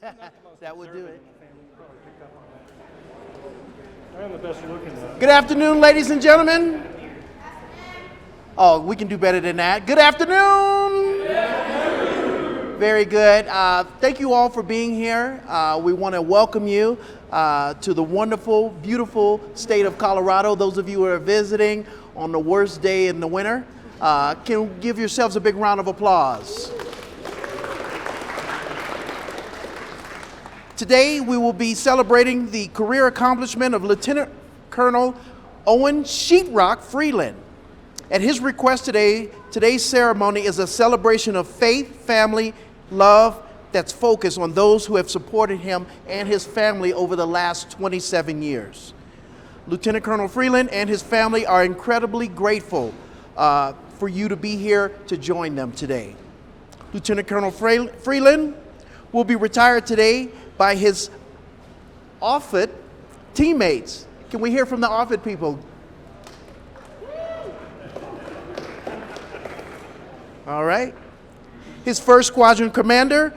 That would do it. I am the best looking though. Good afternoon, ladies and gentlemen. Oh, we can do better than that. Good afternoon. Very good. Thank you all for being here. We want to welcome you to the wonderful, beautiful state of Colorado. Those of you who are visiting on the worst day in the winter, can give yourselves a big round of applause. Today, we will be celebrating the career accomplishment of Lieutenant Colonel Owen Sheetrock Freeland. At his request today, today's ceremony is a celebration of faith, family, love that's focused on those who have supported him and his family over the last 27 years. Lieutenant Colonel Freeland and his family are incredibly grateful for you to be here to join them today. Lieutenant Colonel Freeland will be retired today by his Offutt teammates. Can we hear from the Offutt people? All right. His first squadron commander,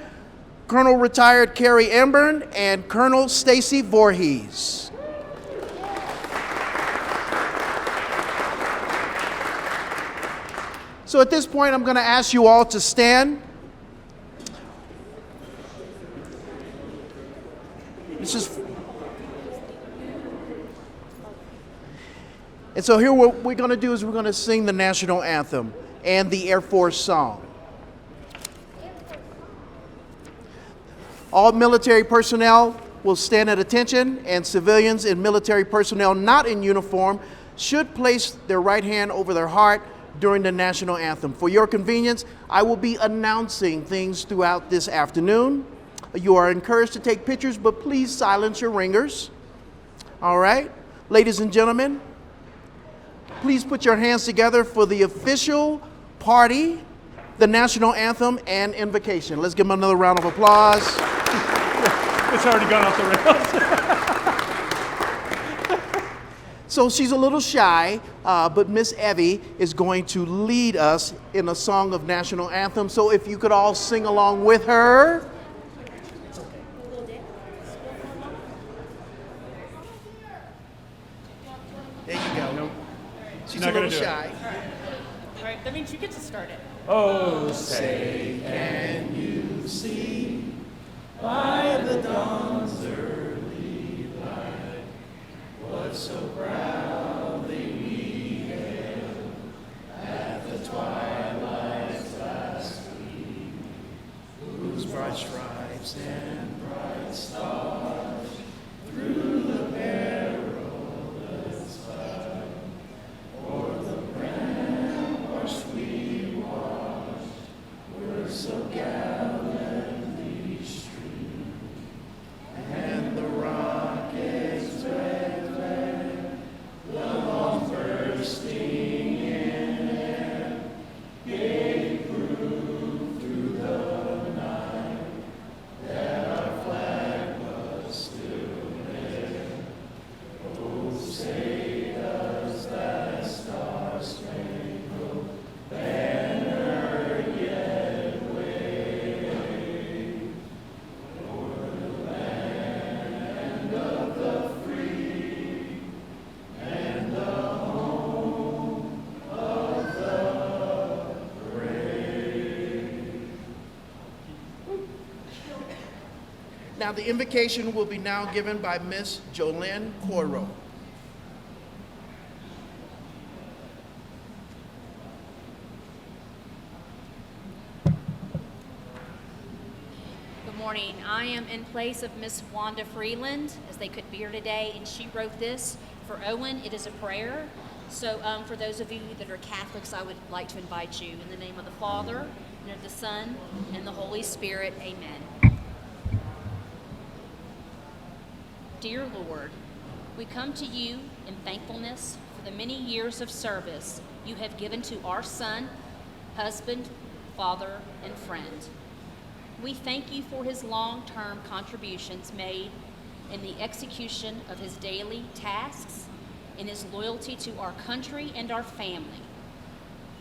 Colonel retired Carrie Embern and Colonel Stacy Voorhees. So at this point, I'm going to ask you all to stand. And so here what we're going to do is we're going to sing the national anthem and the Air Force song. All military personnel will stand at attention, and civilians and military personnel not in uniform should place their right hand over their heart during the national anthem. For your convenience, I will be announcing things throughout this afternoon. You are encouraged to take pictures, but please silence your ringers. All right? Ladies and gentlemen, please put your hands together for the official party, the national anthem, and invocation. Let's give them another round of applause. It's already gone off the rails. So she's a little shy, but Miss Evie is going to lead us in a song of national anthem. So if you could all sing along with her. There you go. Nope. She's a little shy. All right, that means you get to start it. Oh, Say, can you see by the dawn's early light what so proudly we hailed at the twilight's last gleam, whose bright stripes and bright stars through the perilous fight o'er the ramparts we watched were so gallantly streamed, and the rockets red glare, the long bursting in air, gave proof through the night that our flag was still there. Oh, say does that star-spangled banner yet wave o'er the land of the free and the home of the brave? Now the invocation will be now given by Miss Jolene Coiro. Good morning. I am in place of Miss Wanda Freeland, as they could be here today, and she wrote this for Owen. It is a prayer. So for those of you that are Catholics, I would like to invite you in the name of the Father, and of the Son, and the Holy Spirit. Amen. Dear Lord, we come to you in thankfulness for the many years of service you have given to our son, husband, father, and friend. We thank you for his long-term contributions made in the execution of his daily tasks and his loyalty to our country and our family.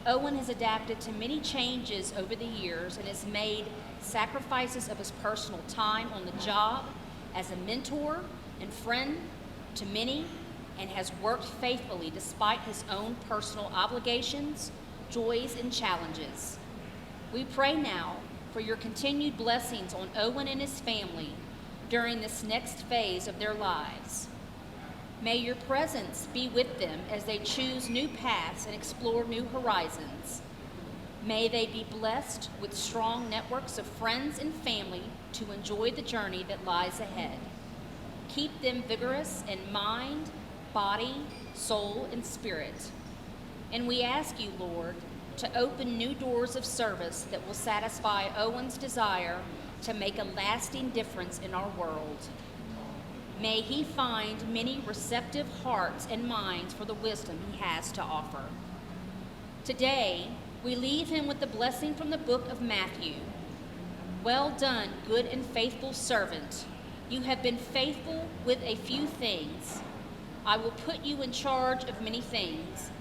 Owen has adapted to many changes over the years and has made sacrifices of his personal time on the job as a mentor and friend to many, and has worked faithfully despite his own personal obligations, joys, and challenges. We pray now for your continued blessings on Owen and his family during this next phase of their lives. May your presence be with them as they choose new paths and explore new horizons. May they be blessed with strong networks of friends and family to enjoy the journey that lies ahead. Keep them vigorous in mind, body, soul, and spirit. And we ask you, Lord, to open new doors of service that will satisfy Owen's desire to make a lasting difference in our world. May he find many receptive hearts and minds for the wisdom he has to offer. Today, we leave him with the blessing from the book of Matthew. Well done, good and faithful servant. You have been faithful with a few things. I will put you in charge of many things.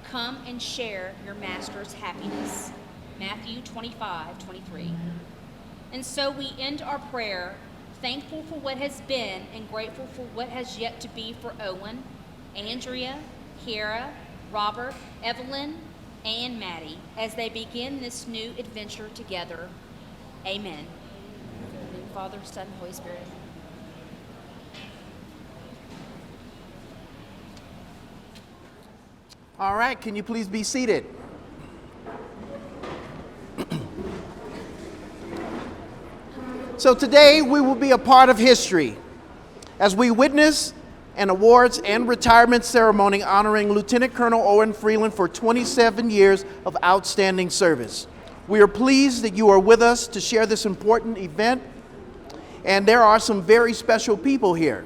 Come and share your master's happiness. Matthew 25:23. And so we end our prayer, thankful for what has been and grateful for what has yet to be for Owen, Andrea, Kiara, Robert, Evelyn, and Maddie as they begin this new adventure together. Amen. In the name of the Father, Son, and Holy Spirit. All right, can you please be seated? So today we will be a part of history as we witness an awards and retirement ceremony honoring Lieutenant Colonel Owen Freeland for 27 years of outstanding service. We are pleased that you are with us to share this important event, and there are some very special people here.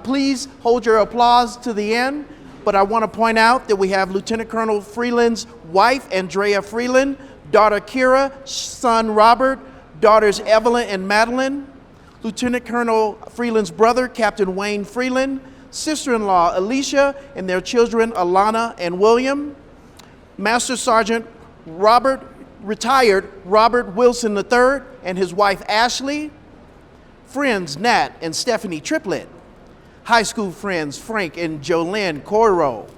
Please hold your applause to the end, but I want to point out that we have Lieutenant Colonel Freeland's wife, Andrea Freeland, daughter Kira, son Robert, daughters Evelyn and Madeline, Lieutenant Colonel Freeland's brother, Captain Wayne Freeland, sister-in-law Alicia and their children Alana and William, Master Sergeant retired Robert Wilson III and his wife Ashley, friends Nat and Stephanie Triplett, high school friends Frank and Jolynn Coiro.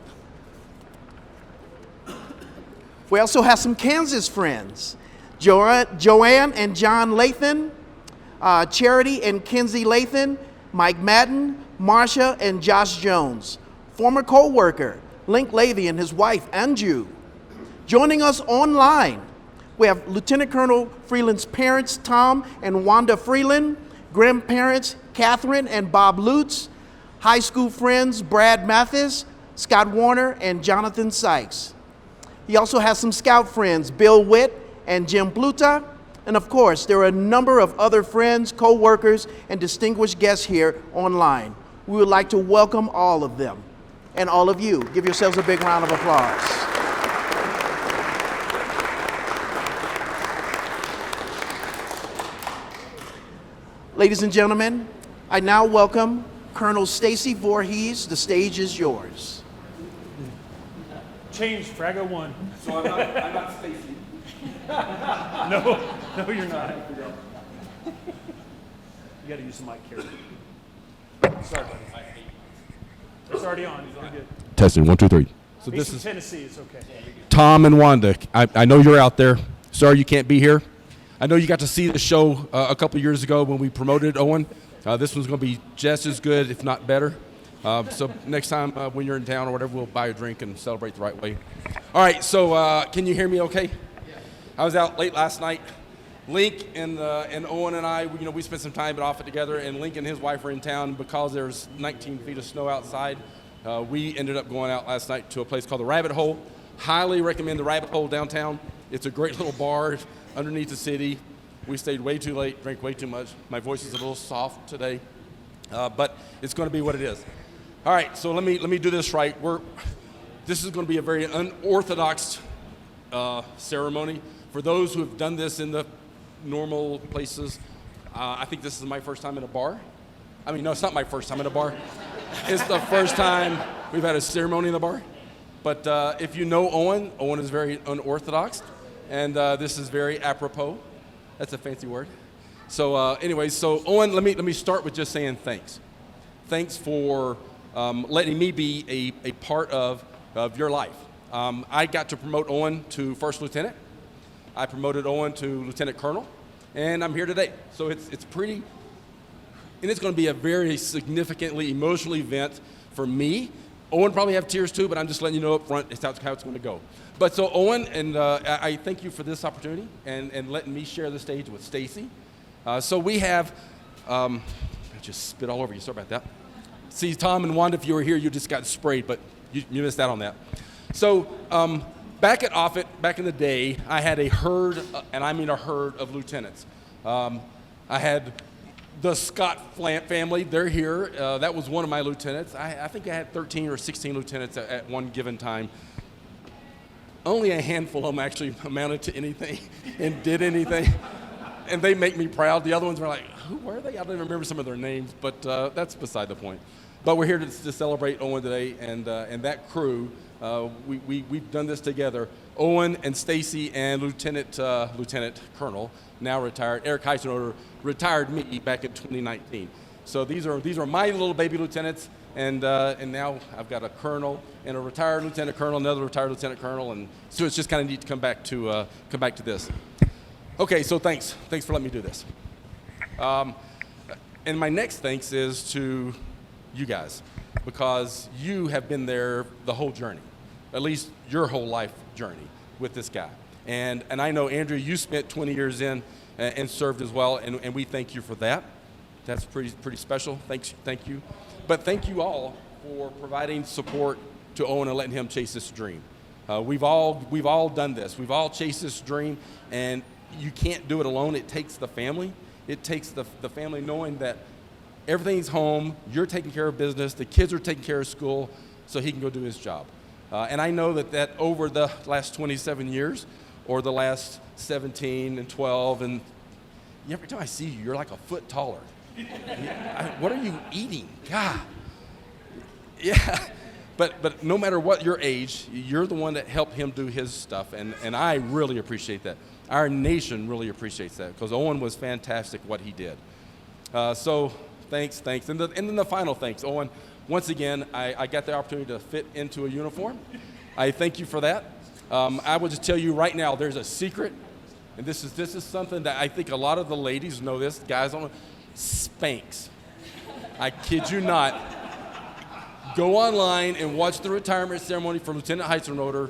We also have some Kansas friends, Joanne and John Lathan, Charity and Kenzie Lathan, Mike Madden, Marcia and Josh Jones, former co-worker Link Lavey and his wife Anju. Joining us online, we have Lieutenant Colonel Freeland's parents, Tom and Wanda Freeland, grandparents Catherine and Bob Lutz, high school friends Brad Mathis, Scott Warner, and Jonathan Sykes. He also has some scout friends, Bill Witt and Jim Pluta, and of course, there are a number of other friends, co-workers, and distinguished guests here online. We would like to welcome all of them, and all of you. Give yourselves a big round of applause. Ladies and gentlemen, I now welcome Colonel Stacy Voorhees. The stage is yours. Change, Frago 1. So I'm not Stacy. No, you're not. You got to use the mic here. Sorry, buddy. It's already on. You're good. Testing, 1, 2, 3. So He's this from is Tennessee. It's okay. Tom and Wanda. I know you're out there. Sorry you can't be here. I know you got to see the show a couple years ago when we promoted Owen. This one's going to be just as good, if not better. So next time when you're in town or whatever, we'll buy a drink and celebrate the right way. All right, so can you hear me okay? I was out late last night. Link and Owen and I, we spent some time at Offutt together, and Link and his wife were in town because there's 19 feet of snow outside. We ended up going out last night to a place called the Rabbit Hole. Highly recommend the Rabbit Hole downtown. It's a great little bar underneath the city. We stayed way too late, drank way too much. My voice is a little soft today, but it's going to be what it is. All right, so let me do this right. This is going to be a very unorthodox ceremony. For those who have done this in the normal places, I think this is my first time in a bar. I mean, no, it's not my first time in a bar. It's the first time we've had a ceremony in the bar. But if you know Owen, Owen is very unorthodox, and this is very apropos. That's a fancy word. So anyway, so Owen, let me start with just saying thanks. Thanks for letting me be a part of your life. I got to promote Owen to first lieutenant. I promoted Owen to lieutenant colonel, and I'm here today. So it's pretty, and it's going to be a very significantly emotional event for me. Owen probably have tears too, but I'm just letting you know up front how it's going to go. But so Owen, and I thank you for this opportunity and letting me share the stage with Stacy. So we have, I just spit all over you, sorry about that. See, Tom and Wanda, if you were here, you just got sprayed, but you missed out on that. So back at Offutt, back in the day, I had a herd, and I mean a herd of lieutenants. I had the Scott family, they're here. That was one of my lieutenants. I think I had 13 or 16 lieutenants at one given time. Only a handful of them actually amounted to anything and did anything. And they make me proud. The other ones were like, who were they? I don't even remember some of their names, but that's beside the point. But we're here to celebrate Owen today, and that crew. We've done this together. Owen and Stacy and Lieutenant Colonel, now retired, Eric Heisenroder, retired me back in 2019. So these are my little baby lieutenants, and now I've got a colonel and a retired lieutenant colonel, another retired lieutenant colonel, and so it's just kind of neat to come back to this. Okay, so thanks for letting me do this. And my next thanks is to you guys, because you have been there the whole journey, at least your whole life journey with this guy. And I know, Andrew, you spent 20 years in and served as well, and we thank you for that. That's pretty special. Thank you. But thank you all for providing support to Owen and letting him chase this dream. We've all done this. We've all chased this dream, and you can't do it alone. It takes the family. It takes the family knowing that everything's home, you're taking care of business, the kids are taking care of school, so he can go do his job. And I know that over the last 27 years, or the last 17 and 12, and every time I see you, you're like a foot taller. What are you eating? God. Yeah. But no matter what your age, you're the one that helped him do his stuff, and I really appreciate that. Our nation really appreciates that, because Owen was fantastic what he did. So thanks. And then the final thanks, Owen. Once again, I got the opportunity to fit into a uniform. I thank you for that. I will just tell you right now, there's a secret, and this is something that I think a lot of the ladies know this, guys don't know. Spanx. I kid you not. Go online and watch the retirement ceremony for Lieutenant Heisenroder,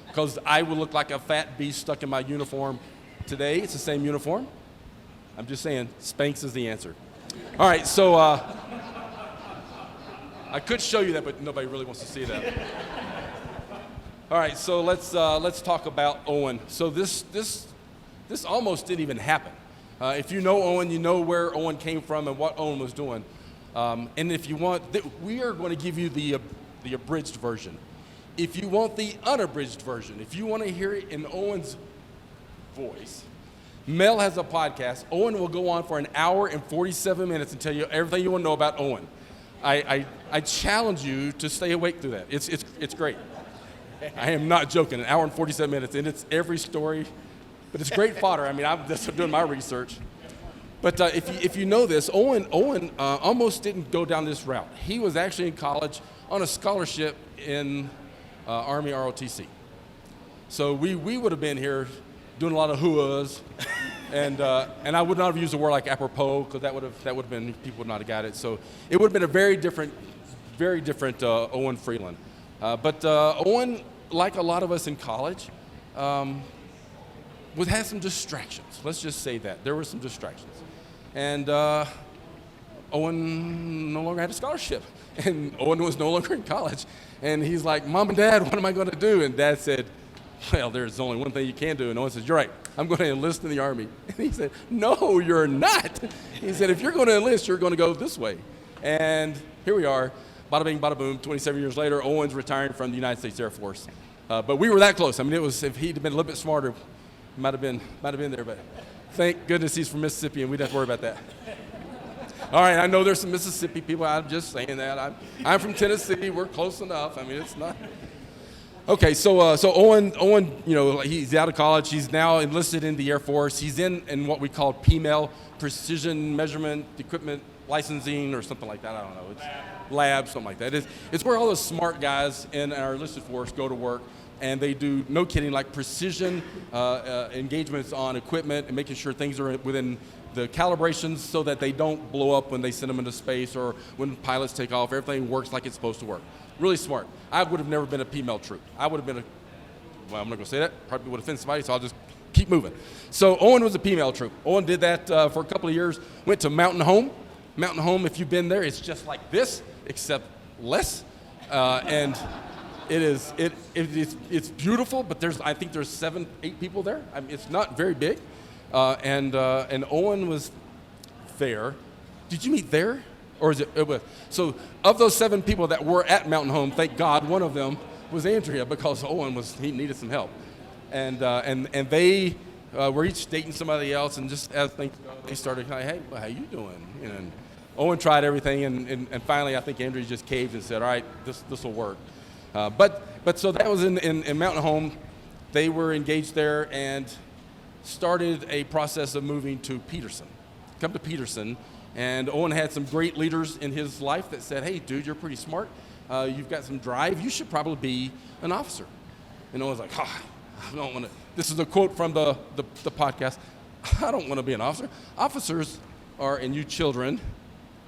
because I would look like a fat beast stuck in my uniform. Today, it's the same uniform. I'm just saying, Spanx is the answer. All right, so I could show you that, but nobody really wants to see that. All right, so let's talk about Owen. So this almost didn't even happen. If you know Owen, you know where Owen came from and what Owen was doing. And if you want, we are going to give you the abridged version. If you want the unabridged version, if you want to hear it in Owen's voice, Mel has a podcast. Owen will go on for an hour and 47 minutes and tell you everything you want to know about Owen. I challenge you to stay awake through that. It's great. I am not joking. An hour and 47 minutes, and it's every story. But it's great fodder. I mean, I'm just doing my research. But if you know this, Owen almost didn't go down this route. He was actually in college on a scholarship in Army ROTC. So we would have been here doing a lot of hooahs, and I would not have used a word like apropos, because that would have been, people would not have got it. So it would have been a very different Owen Freeland. But Owen, like a lot of us in college, would have some distractions. Let's just say that. There were some distractions. And Owen no longer had a scholarship. And Owen was no longer in college. And he's like, Mom and Dad, what am I going to do? And Dad said, well, there's only one thing you can do. And Owen says, you're right. I'm going to enlist in the Army. And he said, no, you're not. He said, if you're going to enlist, you're going to go this way. And here we are. Bada bing, bada boom. 27 years later, Owen's retiring from the United States Air Force. But we were that close. I mean, if he'd been a little bit smarter, might have been there. But thank goodness he's from Mississippi, and we don't have to worry about that. All right, I know there's some Mississippi people. I'm just saying that. I'm from Tennessee. We're close enough. I mean, it's not. Okay, so Owen, he's out of college. He's now enlisted in the Air Force. He's in what we call PMEL, Precision Measurement Equipment Licensing, or something like that. I don't know. It's lab, something like that. It's where all the smart guys in our enlisted force go to work, and they do, no kidding, like precision engagements on equipment and making sure things are within the calibrations so that they don't blow up when they send them into space or when pilots take off. Everything works like it's supposed to work. Really smart. I would have never been a PMEL troop. I would have been I'm not going to say that. Probably would offend somebody, so I'll just keep moving. So Owen was a PMEL troop. Owen did that for a couple of years. Went to Mountain Home. Mountain Home, if you've been there, it's just like this, except less. And it's beautiful, but I think there's 7, 8 people there. I mean, it's not very big. And Owen was there. Did you meet there? Or is it was? So of those 7 people that were at Mountain Home, thank God one of them was Andrea, because Owen he needed some help. And they were each dating somebody else, and just as things go, they started kind of, hey, well, how you doing? And Owen tried everything, and finally I think Andrea just caved and said, all right, this will work. But so that was in Mountain Home. They were engaged there and started a process of moving to Peterson. Come to Peterson. And Owen had some great leaders in his life that said, hey, dude, you're pretty smart. You've got some drive. You should probably be an officer. And Owen's like, I don't want to. This is a quote from the podcast. I don't want to be an officer. Officers are, and you children,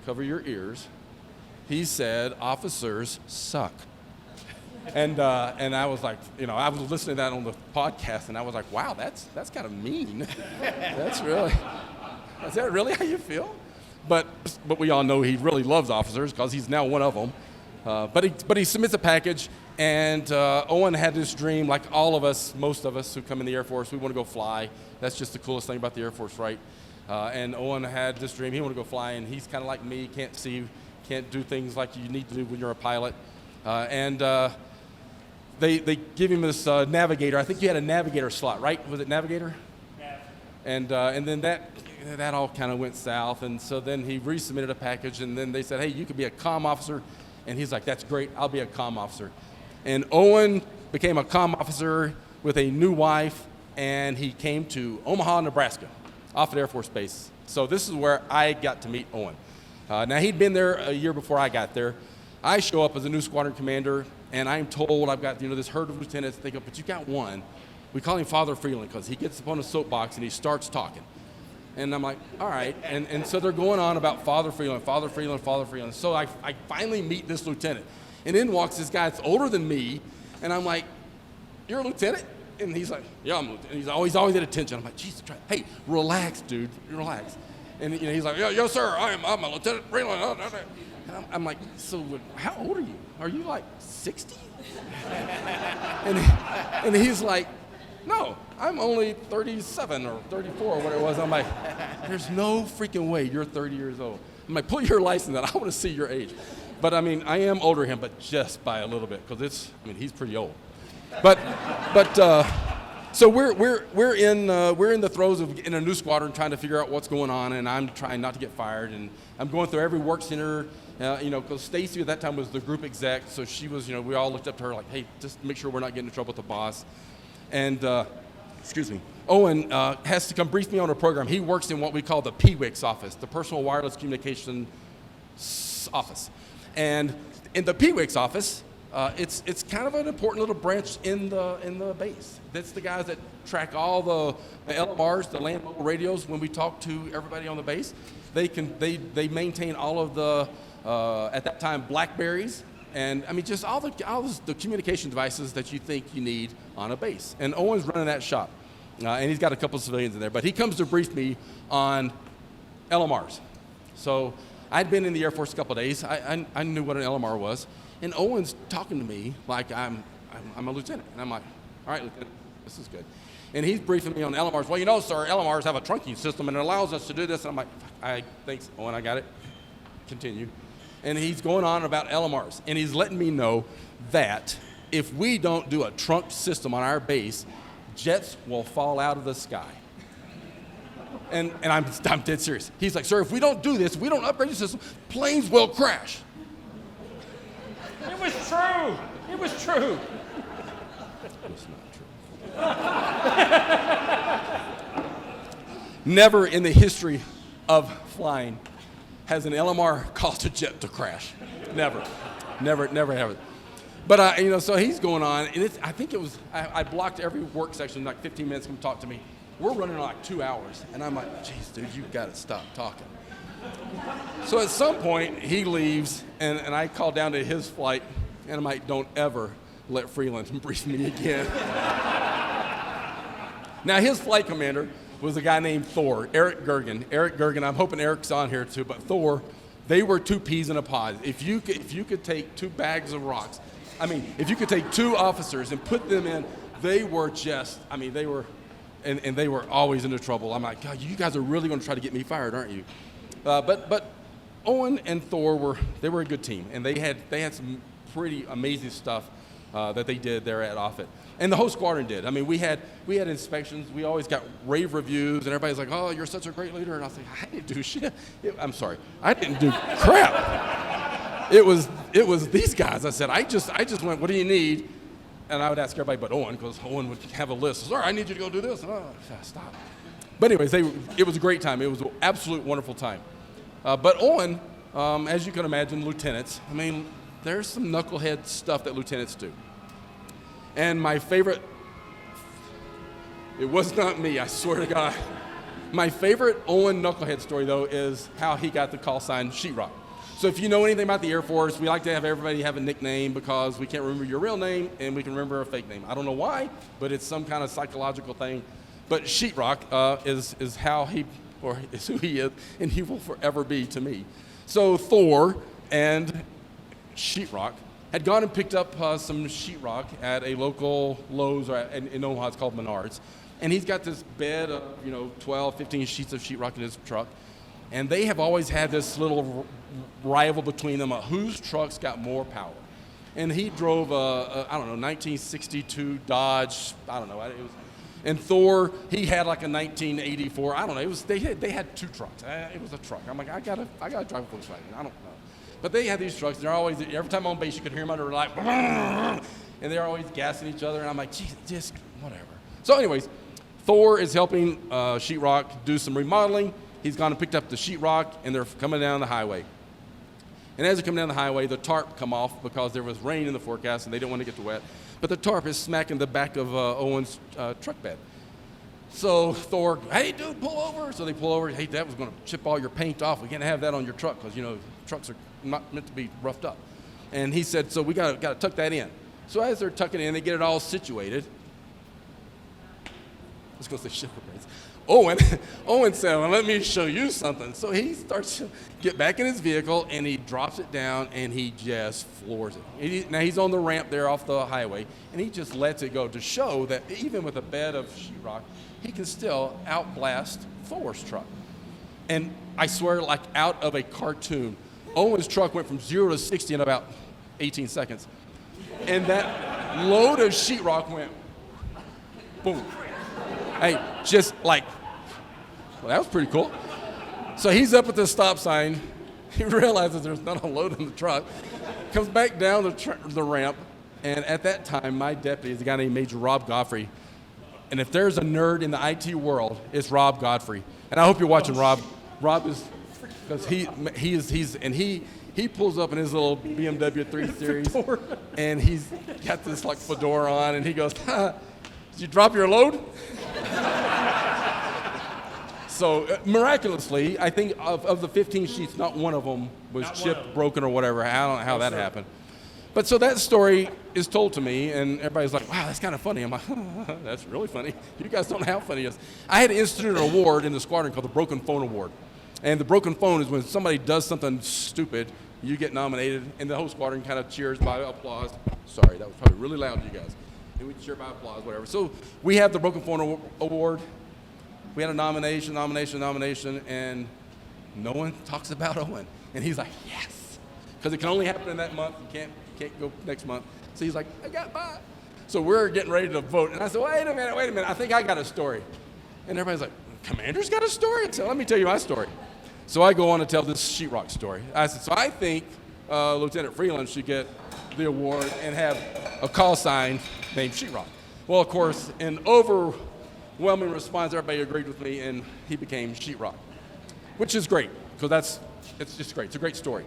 cover your ears. He said, officers suck. And I was like, I was listening to that on the podcast, and I was like, wow, that's kind of mean. Is that really how you feel? But we all know he really loves officers because he's now one of them. But he submits a package, and Owen had this dream, like all of us, most of us who come in the Air Force, we want to go fly. That's just the coolest thing about the Air Force, right? And Owen had this dream. He wanted to go fly, and he's kind of like me, can't see, can't do things like you need to do when you're a pilot. They give him this navigator. I think you had a navigator slot, right? Was it navigator? Yeah. And then that all kind of went south, and so then he resubmitted a package, and then they said, hey, you could be a comm officer, and he's like, that's great, I'll be a comm officer. And Owen became a comm officer with a new wife, and he came to Omaha, Nebraska, Offutt Air Force Base. So this is where I got to meet Owen. Now, he'd been there a year before I got there. I show up as a new squadron commander, and I'm told I've got this herd of lieutenants. They go, but you got one. We call him Father Freeland because he gets up on a soapbox and he starts talking. And I'm like, all right. And so they're going on about Father Freeland. So I finally meet this lieutenant. And in walks this guy that's older than me. And I'm like, you're a lieutenant? And he's like, yeah, I'm a lieutenant. He's always at attention. I'm like, Jesus Christ. Hey, relax, dude. Relax. And he's like, yes, sir. I'm a Lieutenant Freeland. And I'm like, so how old are you? Are you like 60? and he's like, no, I'm only 37 or 34 or whatever it was. I'm like, there's no freaking way you're 30 years old. I'm like, pull your license out. I want to see your age. But I mean, I am older than him, but just by a little bit, because he's pretty old. So we're in the throes of in a new squadron trying to figure out what's going on, and I'm trying not to get fired, and I'm going through every work center, because Stacy at that time was the group exec, so she was, we all looked up to her like, hey, just make sure we're not getting in trouble with the boss. And, Owen has to come brief me on a program. He works in what we call the PWIX office, the Personal Wireless Communication Office. And in the PWIX office, it's kind of an important little branch in the base. That's the guys that track all the LMRs, the land mobile radios. When we talk to everybody on the base, they maintain all of the at that time BlackBerries. And just all the communication devices that you think you need on a base. And Owen's running that shop. And he's got a couple of civilians in there. But he comes to brief me on LMRs. So I'd been in the Air Force a couple of days. I knew what an LMR was. And Owen's talking to me like I'm a lieutenant. And I'm like, all right, Lieutenant, this is good. And he's briefing me on LMRs. Well, sir, LMRs have a trunking system, and it allows us to do this. And I'm like, thanks, Owen, I got it. Continue. And he's going on about LMRs. And he's letting me know that if we don't do a trunk system on our base, jets will fall out of the sky. And I'm dead serious. He's like, sir, if we don't do this, if we don't upgrade the system, planes will crash. It was true. It was true. Never in the history of flying has an LMR caused a jet to crash. Never have. But so he's going on, and I think it was I blocked every work section like 15 minutes. Come talk to me. We're running like 2 hours, and I'm like, geez, dude, you got to stop talking. So at some point he leaves, and I call down to his flight, and I'm like, don't ever let Freeland brief me again. Now his flight commander was a guy named Thor, Eric Gergen. I'm hoping Eric's on here too, but Thor, they were two peas in a pod. If you could take 2 bags of rocks, if you could take 2 officers and put them in, they were and they were always into trouble. I'm like, God, you guys are really going to try to get me fired, aren't you? But Owen and Thor were a good team, and they had some pretty amazing stuff that they did there at Offutt. And the whole squadron did. We had inspections. We always got rave reviews, and everybody's like, "Oh, you're such a great leader." And I was like, "I didn't do shit. I'm sorry, I didn't do crap. It was these guys." I said, "I just went. What do you need?" And I would ask everybody but Owen, because Owen would have a list. "Sorry, I need you to go do this." And, stop. But anyways, it was a great time. It was an absolute wonderful time. But Owen, as you can imagine, lieutenants. There's some knucklehead stuff that lieutenants do. And my favorite, it was not me, I swear to God. My favorite Owen knucklehead story, though, is how he got the call sign Sheetrock. So if you know anything about the Air Force, we like to have everybody have a nickname because we can't remember your real name and we can remember a fake name. I don't know why, but it's some kind of psychological thing. But Sheetrock is how he, or is who he is, and he will forever be to me. So Thor and Sheetrock had gone and picked up some sheetrock at a local Lowe's, or in Omaha, it's called Menards. And he's got this bed of 12, 15 sheets of sheetrock in his truck. And they have always had this little rival between them, whose truck's got more power. And he drove a 1962 Dodge, and Thor, he had like a 1984, they had 2 trucks. It was a truck. I'm like, I gotta drive a Volkswagen. I don't know. But they had these trucks. They're always, every time on base, you could hear them under like, and they're always gassing each other. And I'm like, geez, just whatever. So anyways, Thor is helping Sheetrock do some remodeling. He's gone and picked up the sheetrock, and they're coming down the highway. And as they're coming down the highway, the tarp come off because there was rain in the forecast, and they didn't want to get too wet. But the tarp is smacking the back of Owen's truck bed. So Thor, hey, dude, pull over. So they pull over. Hey, that was going to chip all your paint off. We can't have that on your truck because, trucks are not meant to be roughed up. And he said, so we got to tuck that in. So as they're tucking in, they get it all situated. Let's go say sugar brains. Owen said, well, let me show you something. So he starts to get back in his vehicle, and he drops it down, and he just floors it. Now he's on the ramp there off the highway, and he just lets it go to show that even with a bed of sheetrock, he can still outblast Thor's truck. And I swear, like out of a cartoon, Owen's truck went from 0 to 60 in about 18 seconds. And that load of sheetrock went boom. Hey, just like, well, that was pretty cool. So he's up at the stop sign. He realizes there's not a load in the truck. Comes back down the ramp. And at that time, my deputy is a guy named Major Rob Godfrey. And if there's a nerd in the IT world, it's Rob Godfrey. And I hope you're watching Rob. Rob is, because he pulls up in his little BMW 3 Series, and he's got this like fedora on, and he goes, did you drop your load? So miraculously, I think of the 15 sheets, not one of them was chipped, broken, or whatever. I don't know how that happened. But so that story is told to me, and everybody's like, wow, that's kind of funny. I'm like, that's really funny. You guys don't know how funny it is. I had to institute an award in the squadron called the Broken Phone Award. And the broken phone is when somebody does something stupid, you get nominated, and the whole squadron kind of cheers by applause. Sorry, that was probably really loud to you guys. And we cheer by applause, whatever. So we have the Broken Phone Award. We had a nomination, and no one talks about Owen. And he's like, yes. Because it can only happen in that month. You can't go next month. So he's like, I got by. So we're getting ready to vote. And I said, wait a minute. I think I got a story. And everybody's like, Commander's got a story? So let me tell you my story. So I go on to tell this sheetrock story. I said, so I think Lieutenant Freeland should get the award and have a call sign named Sheetrock. Well, of course, an overwhelming response, everybody agreed with me, and he became Sheetrock, which is great, because it's just great. It's a great story.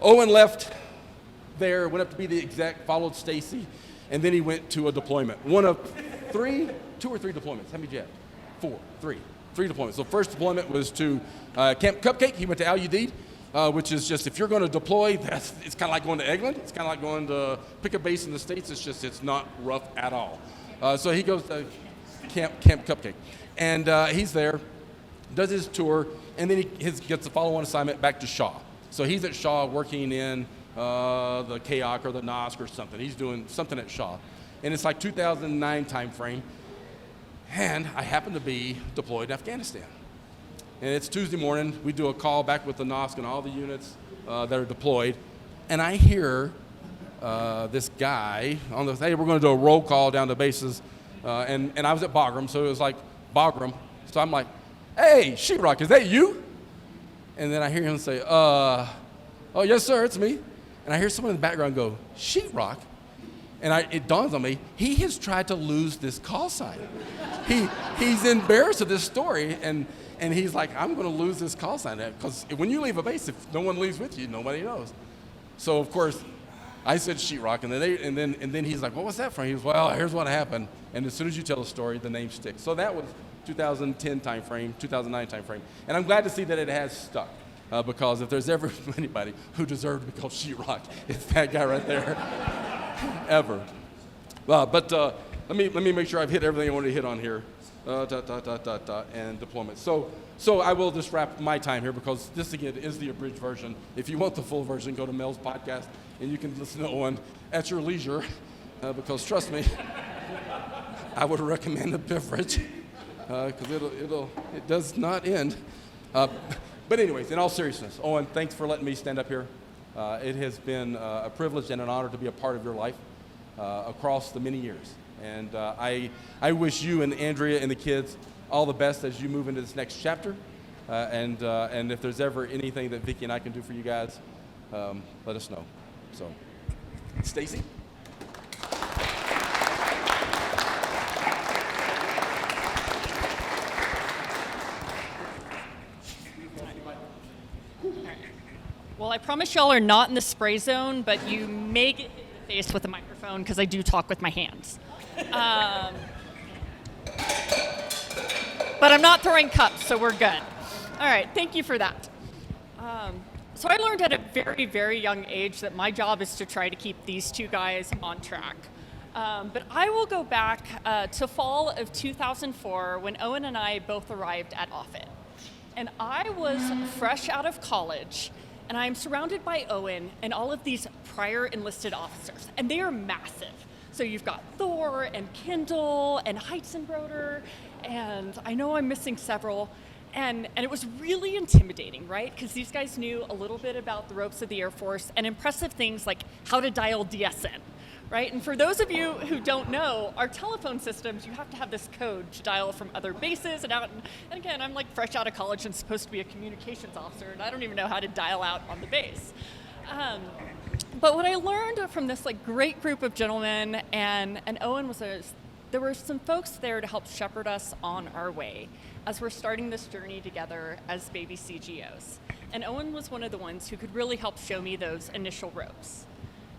Owen left there, went up to be the exec, followed Stacy, and then he went to a deployment. One of two or three deployments. How many did you have? Three deployments. So first deployment was to Camp Cupcake. He went to Al-Udeid, which is just, if you're going to deploy, it's kind of like going to Eglin. It's kind of like going to pick a base in the States. It's not rough at all. So he goes to Camp Cupcake. And he's there, does his tour, and then he gets a follow-on assignment back to Shaw. So he's at Shaw working in the KAOC or the NOSC or something. He's doing something at Shaw. And it's like 2009 time frame. And I happen to be deployed in Afghanistan. And it's Tuesday morning. We do a call back with the NOSC and all the units that are deployed. And I hear this guy on the, hey, we're going to do a roll call down to bases. And I was at Bagram, so it was like, Bagram. So I'm like, hey, Sheetrock, is that you? And then I hear him say, oh, yes, sir, it's me. And I hear someone in the background go, Sheetrock? And it dawns on me, he has tried to lose this call sign. He's embarrassed of this story, and he's like, I'm going to lose this call sign. Because when you leave a base, if no one leaves with you, nobody knows. So, of course, I said Sheetrock, and then he's like, what was that from? He was, well, here's what happened. And as soon as you tell the story, the name sticks. So that was 2010 timeframe, 2009 timeframe. And I'm glad to see that it has stuck. Because if there's ever anybody who deserved to be called Sheetrock, it's that guy right there. Ever. But let me make sure I've hit everything I wanted to hit on here. And deployment. So I will just wrap my time here, because this again is the abridged version. If you want the full version, go to Mel's podcast and you can listen to Owen at your leisure. Because trust me, I would recommend the beverage, because it does not end. But anyways, in all seriousness, Owen, thanks for letting me stand up here. It has been a privilege and an honor to be a part of your life across the many years. And I wish you and Andrea and the kids all the best as you move into this next chapter. And if there's ever anything that Vicki and I can do for you guys, let us know. So, Stacy? Well, I promise y'all are not in the spray zone, but you may get hit in the face with a microphone because I do talk with my hands. But I'm not throwing cups, so we're good. All right, thank you for that. So I learned at a very, very young age that my job is to try to keep these two guys on track. But I will go back to fall of 2004 when Owen and I both arrived at Offutt. And I was fresh out of college, and I'm surrounded by Owen and all of these prior enlisted officers, and they are massive. So you've got Thor and Kindle and Heizenbroder, and I know I'm missing several, and it was really intimidating, right? Because these guys knew a little bit about the ropes of the Air Force and impressive things like how to dial DSN, right? And for those of you who don't know, our telephone systems, you have to have this code to dial from other bases and out. And again, I'm like fresh out of college and supposed to be a communications officer, and I don't even know how to dial out on the base. But what I learned from this like great group of gentlemen, and Owen was there were some folks there to help shepherd us on our way as we're starting this journey together as baby CGOs. And Owen was one of the ones who could really help show me those initial ropes.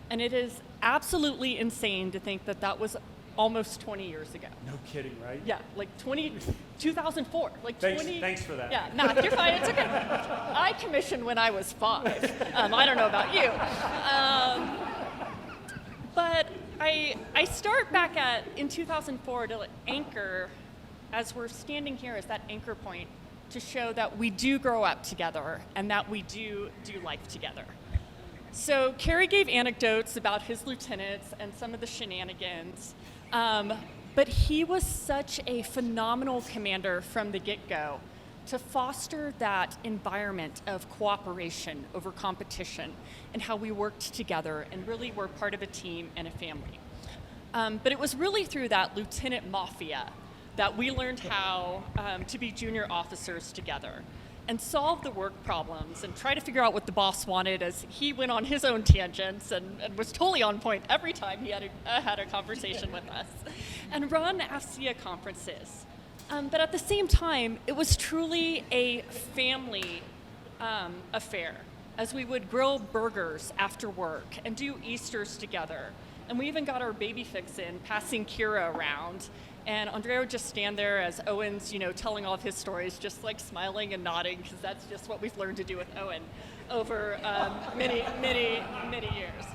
And it is absolutely insane to think that that was almost 20 years ago. No kidding, right? Yeah, like 2004. Like Thanks for that. Yeah, nah, you're fine, it's okay. I commissioned when I was 5. I don't know about you. But I start back in 2004 to anchor, as we're standing here as that anchor point, to show that we do grow up together and that we do life together. So Kerry gave anecdotes about his lieutenants and some of the shenanigans, but he was such a phenomenal commander from the get-go to foster that environment of cooperation over competition and how we worked together and really were part of a team and a family. But it was really through that lieutenant mafia that we learned how to be junior officers together. and solve the work problems and try to figure out what the boss wanted as he went on his own tangents and was totally on point every time he had a conversation with us, and run AFCEA conferences. But at the same time, it was truly a family affair, as we would grill burgers after work and do Easters together. And we even got our baby fix in, passing Kira around. And Andrea would just stand there as Owen's, telling all of his stories, just like smiling and nodding, because that's just what we've learned to do with Owen over many, many, many years.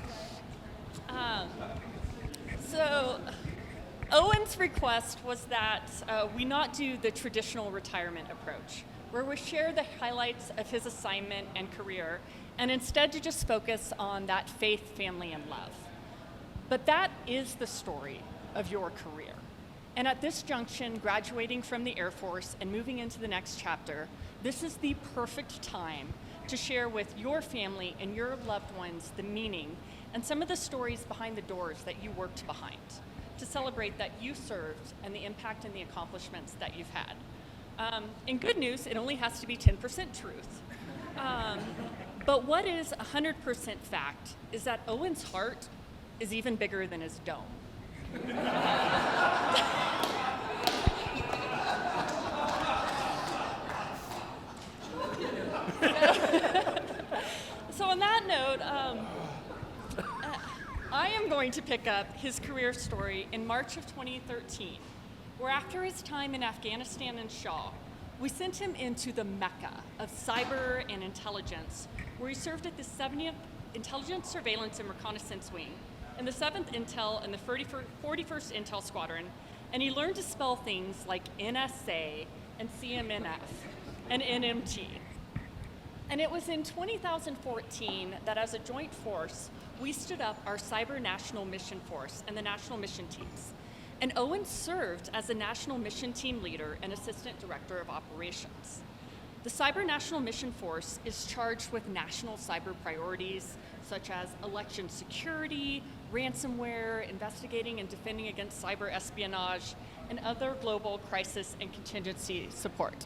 So Owen's request was that we not do the traditional retirement approach, where we share the highlights of his assignment and career, and instead to just focus on that faith, family, and love. But that is the story of your career. And at this junction, graduating from the Air Force and moving into the next chapter, this is the perfect time to share with your family and your loved ones the meaning and some of the stories behind the doors that you worked behind, to celebrate that you served and the impact and the accomplishments that you've had. In good news, it only has to be 10% truth. But what is 100% fact is that Owen's heart is even bigger than his dome. So on that note, I am going to pick up his career story in March of 2013, where after his time in Afghanistan and Shaw, we sent him into the Mecca of cyber and intelligence, where he served at the 70th Intelligence, Surveillance, and Reconnaissance Wing, in the 7th Intel and the 41st Intel Squadron, and he learned to spell things like NSA and CMNF and NMT. And it was in 2014 that as a joint force, we stood up our Cyber National Mission Force and the National Mission Teams. And Owen served as the National Mission Team Leader and Assistant Director of Operations. The Cyber National Mission Force is charged with national cyber priorities such as election security, ransomware, investigating and defending against cyber espionage, and other global crisis and contingency support.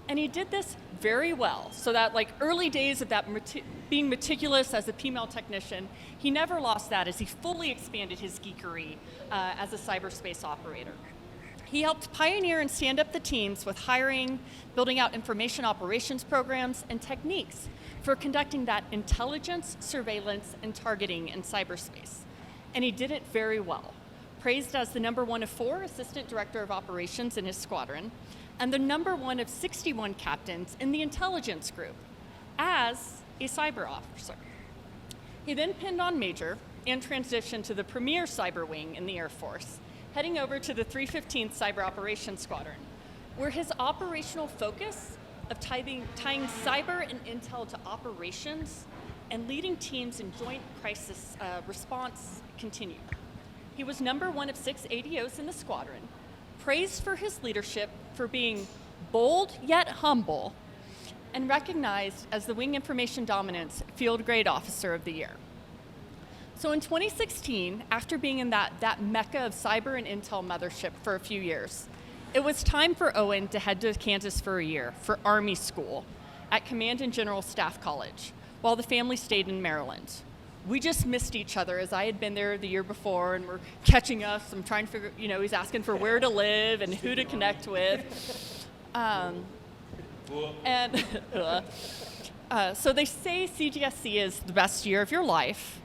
And he did this very well, so that like early days of that being meticulous as a PML technician, he never lost that as he fully expanded his geekery as a cyberspace operator. He helped pioneer and stand up the teams with hiring, building out information operations programs, and techniques for conducting that intelligence, surveillance, and targeting in cyberspace. And he did it very well. Praised as the #1 of 4 Assistant Director of Operations in his squadron, and the #1 of 61 captains in the intelligence group as a cyber officer. He then pinned on Major and transitioned to the premier cyber wing in the Air Force, heading over to the 315th Cyber Operations Squadron, where his operational focus of tying cyber and intel to operations and leading teams in joint crisis response continued. He was #1 of 6 ADOs in the squadron, praised for his leadership for being bold yet humble, and recognized as the Wing Information Dominance Field Grade Officer of the Year. So in 2016, after being in that mecca of cyber and intel mothership for a few years, it was time for Owen to head to Kansas for a year for Army school at Command and General Staff College, while the family stayed in Maryland. We just missed each other as I had been there the year before, and we're catching us. I'm trying to figure, he's asking for where to live and who to connect with. So they say CGSC is the best year of your life,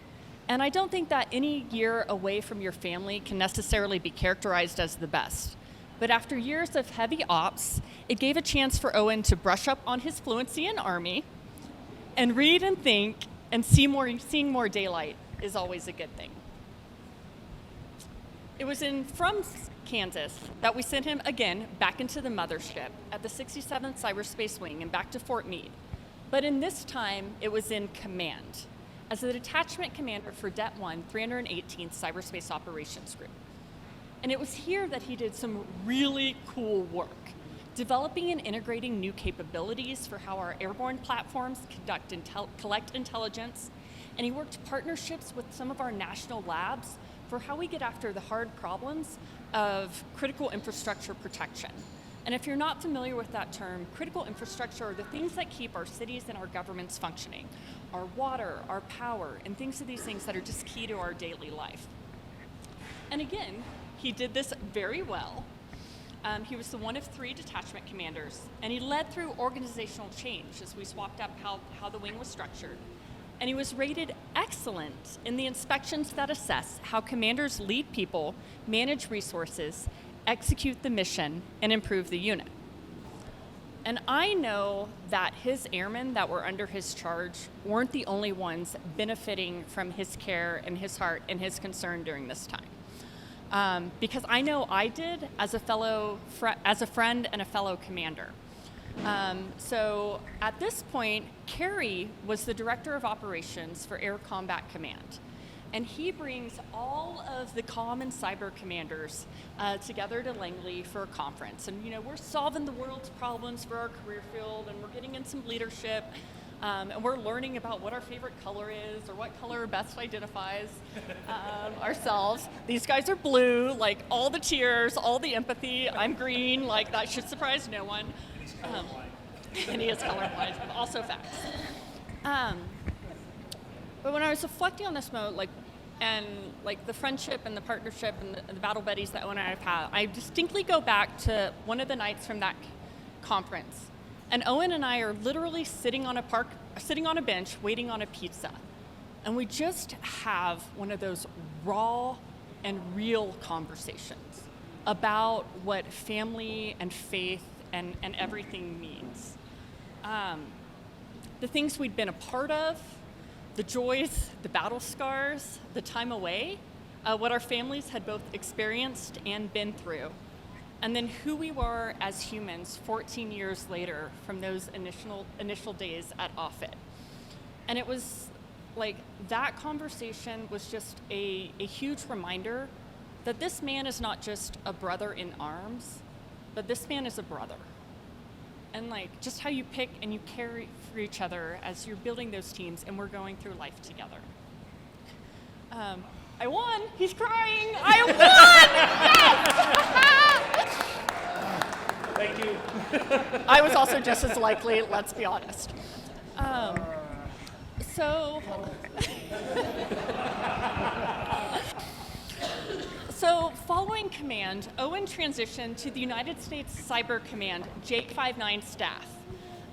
and I don't think that any year away from your family can necessarily be characterized as the best. But after years of heavy ops, it gave a chance for Owen to brush up on his fluency in Army, and read and think, and seeing more daylight is always a good thing. It was from Kansas that we sent him again back into the mothership at the 67th Cyberspace Wing and back to Fort Meade. But in this time, it was in command as the detachment commander for Det 1, 318th Cyberspace Operations Group. And it was here that he did some really cool work, developing and integrating new capabilities for how our airborne platforms collect intelligence, and he worked partnerships with some of our national labs for how we get after the hard problems of critical infrastructure protection, And if you're not familiar with that term, critical infrastructure are the things that keep our cities and our governments functioning. Our water, our power, and things of these things that are just key to our daily life. And again, he did this very well. He was the one of 3 detachment commanders, and he led through organizational change as we swapped up how the wing was structured. And he was rated excellent in the inspections that assess how commanders lead people, manage resources, execute the mission, and improve the unit. And I know that his airmen that were under his charge weren't the only ones benefiting from his care and his heart and his concern during this time. Because I know I did as a friend and a fellow commander. So at this point, Kerry was the director of operations for Air Combat Command. And he brings all of the comm and cyber commanders together to Langley for a conference. And we're solving the world's problems for our career field, and we're getting in some leadership, and we're learning about what our favorite color is, or what color best identifies ourselves. These guys are blue, like all the tears, all the empathy. I'm green, like that should surprise no one. And he is colorblind, but also facts. But when I was reflecting on this moment, and the friendship and the partnership and the battle buddies that Owen and I have had, I distinctly go back to one of the nights from that conference. And Owen and I are literally sitting on a bench waiting on a pizza. And we just have one of those raw and real conversations about what family and faith and everything means. The things we'd been a part of, the joys, the battle scars, the time away, what our families had both experienced and been through, and then who we were as humans 14 years later from those initial days at Offutt. And it was like that conversation was just a huge reminder that this man is not just a brother in arms, but this man is a brother. And just how you pick and you care for each other as you're building those teams and we're going through life together. I won. He's crying. I won. Yes. Thank you. I was also just as likely, let's be honest. So following command, Owen transitioned to the United States Cyber Command J59 staff,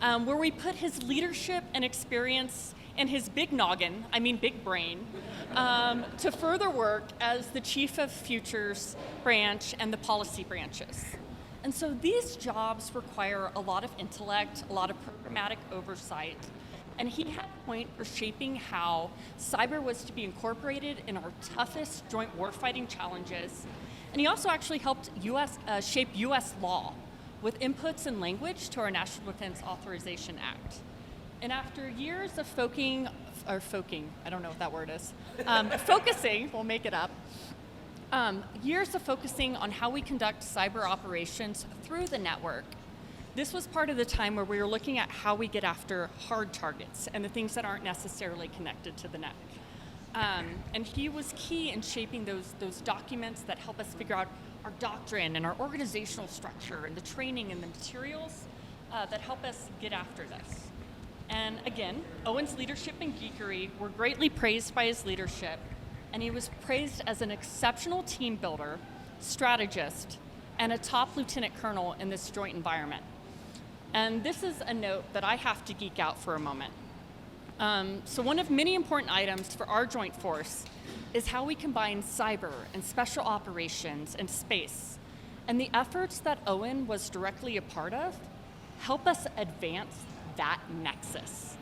where we put his leadership and experience and his big noggin, big brain, to further work as the Chief of Futures branch and the policy branches. And so these jobs require a lot of intellect, a lot of programmatic oversight, and he had a point for shaping how cyber was to be incorporated in our toughest joint warfighting challenges. And he also actually helped shape U.S. law with inputs and language to our National Defense Authorization Act. And after years of focusing, I don't know what that word is, focusing, we'll make it up, years of focusing on how we conduct cyber operations through the network. This was part of the time where we were looking at how we get after hard targets and the things that aren't necessarily connected to the net. And he was key in shaping those documents that help us figure out our doctrine and our organizational structure and the training and the materials that help us get after this. And again, Owen's leadership and geekery were greatly praised by his leadership, and he was praised as an exceptional team builder, strategist, and a top lieutenant colonel in this joint environment. And this is a note that I have to geek out for a moment. So one of many important items for our joint force is how we combine cyber and special operations and space. And the efforts that Owen was directly a part of help us advance that nexus.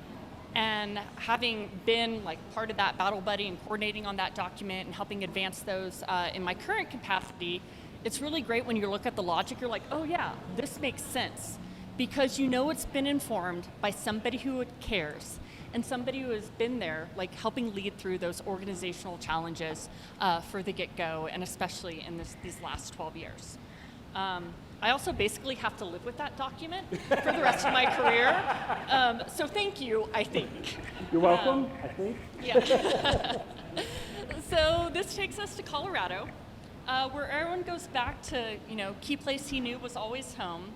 And having been part of that battle buddy and coordinating on that document and helping advance those in my current capacity, it's really great when you look at the logic, you're like, oh yeah, this makes sense. Because it's been informed by somebody who cares and somebody who has been there, helping lead through those organizational challenges for the get-go, and especially in these last 12 years. I also basically have to live with that document for the rest of my career. So thank you, I think. You're welcome, I think. Yeah. So this takes us to Colorado. where Owen goes back to, key place he knew was always home,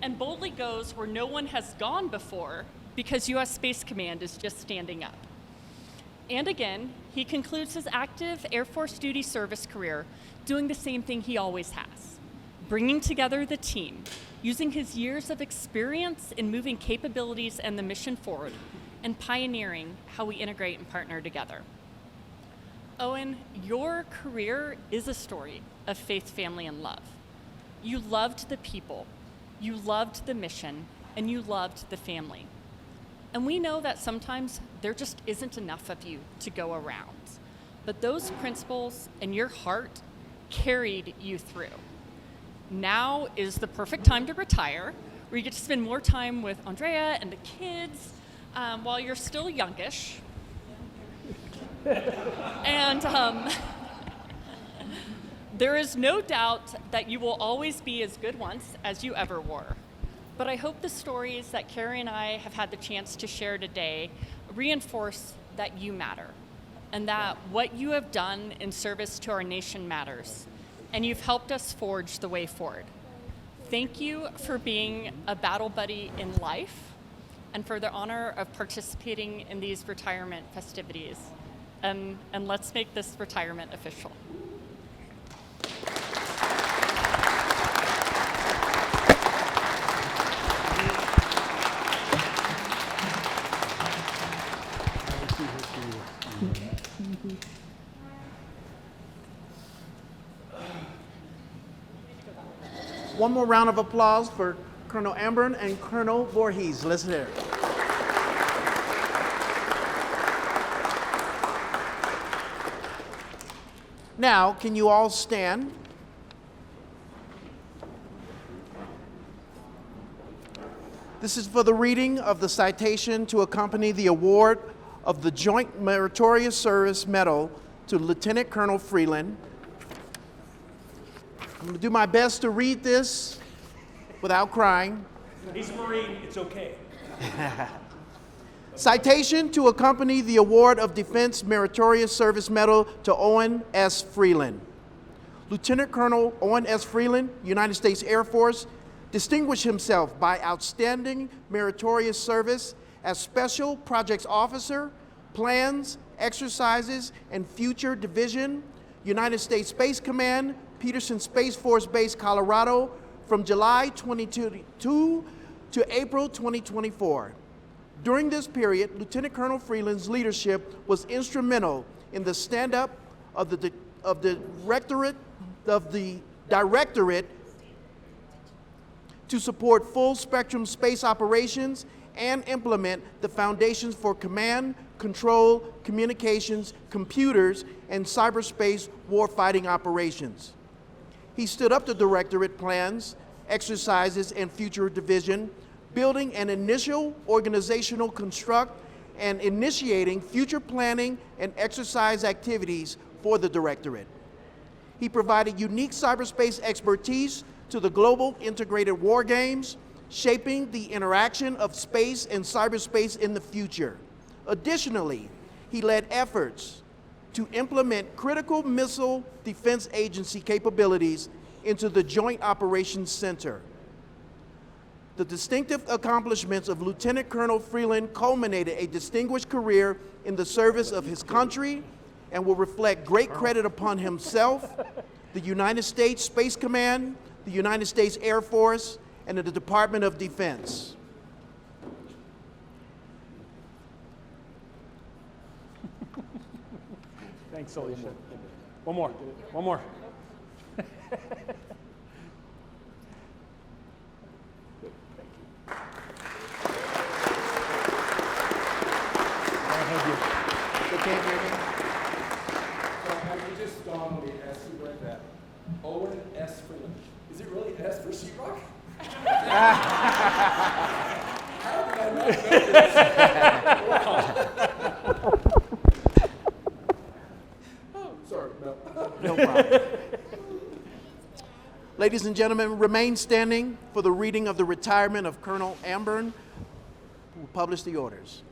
and boldly goes where no one has gone before because U.S. Space Command is just standing up. And again, he concludes his active Air Force duty service career doing the same thing he always has, bringing together the team, using his years of experience in moving capabilities and the mission forward, and pioneering how we integrate and partner together. Owen, your career is a story of faith, family, and love. You loved the people, you loved the mission, and you loved the family. And we know that sometimes there just isn't enough of you to go around. But those principles and your heart carried you through. Now is the perfect time to retire, where you get to spend more time with Andrea and the kids while you're still youngish. And there is no doubt that you will always be as good once as you ever were. But I hope the stories that Carrie and I have had the chance to share today reinforce that you matter, and that what you have done in service to our nation matters, and you've helped us forge the way forward. Thank you for being a battle buddy in life, and for the honor of participating in these retirement festivities. And let's make this retirement official. One more round of applause for Colonel Amburn and Colonel Voorhees. Let's hear it. Now, can you all stand? This is for the reading of the citation to accompany the award of the Joint Meritorious Service Medal to Lieutenant Colonel Freeland. I'm going to do my best to read this without crying. He's a Marine, it's okay. Citation to accompany the award of Defense Meritorious Service Medal to Owen S. Freeland. Lieutenant Colonel Owen S. Freeland, United States Air Force, distinguished himself by outstanding meritorious service as Special Projects Officer, Plans, Exercises, and Future Division, United States Space Command, Peterson Space Force Base, Colorado, from July 2022 to April 2024. During this period, Lieutenant Colonel Freeland's leadership was instrumental in the stand-up of the Directorate to support full-spectrum space operations and implement the foundations for command, control, communications, computers, and cyberspace warfighting operations. He stood up the Directorate plans, exercises, and future division, building an initial organizational construct and initiating future planning and exercise activities for the Directorate. He provided unique cyberspace expertise to the global integrated war games, shaping the interaction of space and cyberspace in the future. Additionally, he led efforts to implement critical missile defense agency capabilities into the Joint Operations Center. The distinctive accomplishments of Lieutenant Colonel Freeland culminated a distinguished career in the service of his country and will reflect great credit upon himself, the United States Space Command, the United States Air Force, and the Department of Defense. Thanks, Alicia. One more. One more. They can't hear me? It just dawned on me as you read that. Owen S. Freeland. Is it really S for Sheetrock? How did I not know this? Oh, sorry. No. No problem. Ladies and gentlemen, remain standing for the reading of the retirement of Colonel Amburn, who will publish the orders.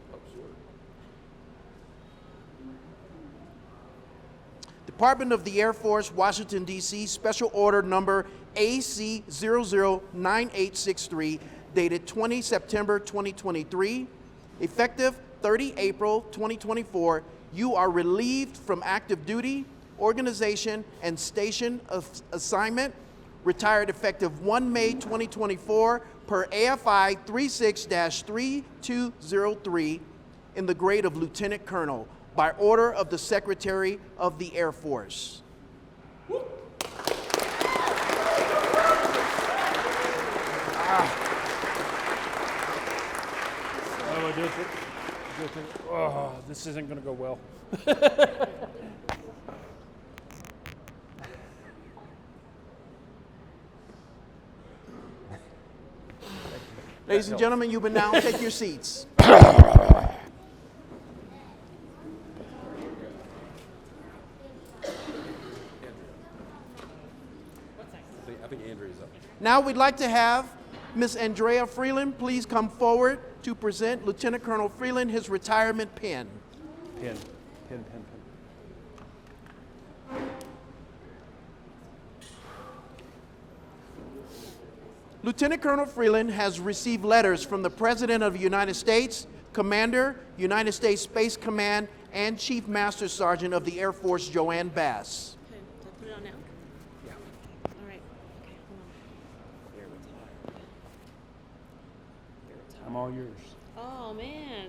The Department of the Air Force, Washington, D.C., Special Order Number AC009863, dated 20 September 2023. Effective 30 April 2024, you are relieved from active duty, organization, and station assignment. Retired effective 1 May 2024 per AFI 36-3203 in the grade of Lieutenant Colonel by order of the Secretary of the Air Force. Oh, this isn't going to go well. Ladies and gentlemen, you may now take your seats. I think Andrea's up. Now we'd like to have Miss Andrea Freeland please come forward to present Lieutenant Colonel Freeland his retirement pin. Pin. Lieutenant Colonel Freeland has received letters from the President of the United States, Commander, United States Space Command, and Chief Master Sergeant of the Air Force, Joanne Bass. Okay, do I put it on now? Yeah. All right. Okay, hold on. You're retired. You're retired. I'm all yours. Oh, man.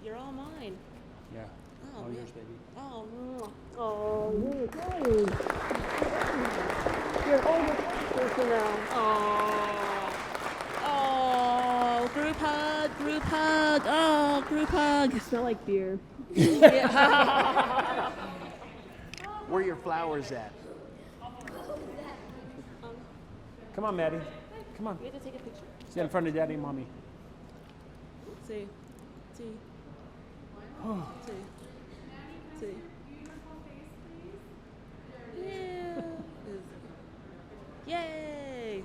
You're all mine. Yeah. Oh, all man. yours, baby. Oh, oh, you're good. You're an older person now. Oh, group hug, group hug. Oh, group hug. You smell like beer. Where are your flowers at? Come on, Maddie. Come on. We have to take a picture. Sit in front of Daddy and Mommy. See. See. See. See. Yeah. Yay.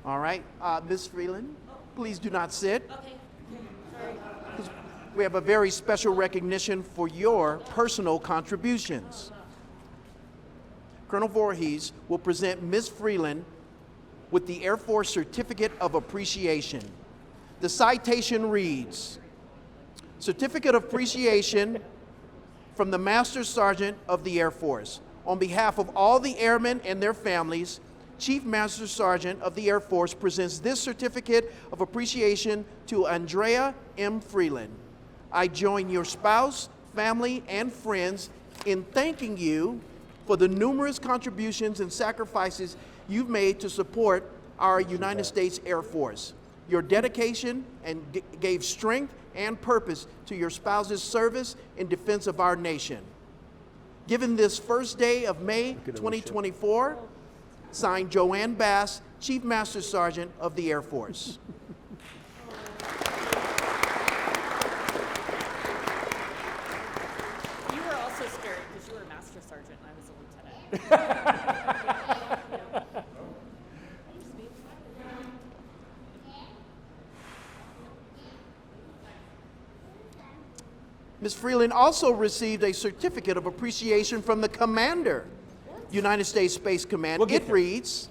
All right, Ms. Freeland, please do not sit. Okay. We have a very special recognition for your personal contributions. Colonel Voorhees will present Ms. Freeland with the Air Force Certificate of Appreciation. The citation reads, Certificate of Appreciation from the Master Sergeant of the Air Force. On behalf of all the airmen and their families, Chief Master Sergeant of the Air Force presents this Certificate of Appreciation to Andrea M. Freeland. I join your spouse, family, and friends in thanking you for the numerous contributions and sacrifices you've made to support our United States Air Force. Your dedication and gave strength and purpose to your spouse's service in defense of our nation. Given this first day of May 2024, signed Joanne Bass, Chief Master Sergeant of the Air Force. You were also scary because you were a master sergeant and I was a lieutenant. Ms. Freeland also received a certificate of appreciation from the Commander, United States Space Command. We'll get It there. reads,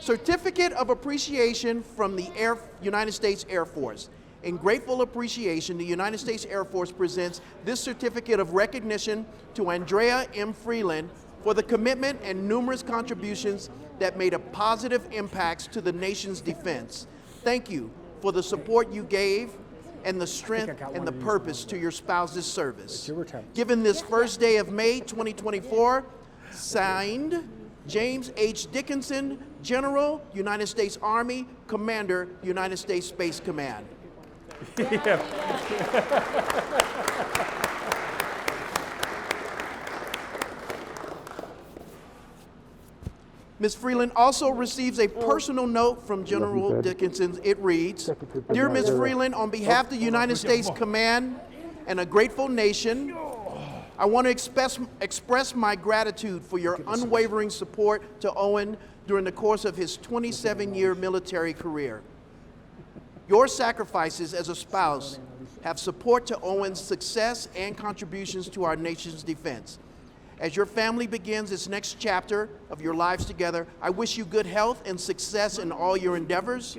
Certificate of Appreciation from the United States Air Force. In grateful appreciation, the United States Air Force presents this certificate of recognition to Andrea M. Freeland for the commitment and numerous contributions that made a positive impacts to the nation's defense. Thank you for the support you gave and the strength got and one the of these purpose to your spouse's service. your retirement. Given this first day of May 2024, signed James H. Dickinson, General, United States Army, Commander, United States Space Command. Ms. Freeland also receives a personal note from General Dickinson. It reads, Dear Ms. Freeland, on behalf of the United States Command and a grateful nation, I want to express my gratitude for your unwavering support to Owen during the course of his 27-year military career. Your sacrifices as a spouse have support to Owen's success and contributions to our nation's defense. As your family begins its next chapter of your lives together, I wish you good health and success in all your endeavors.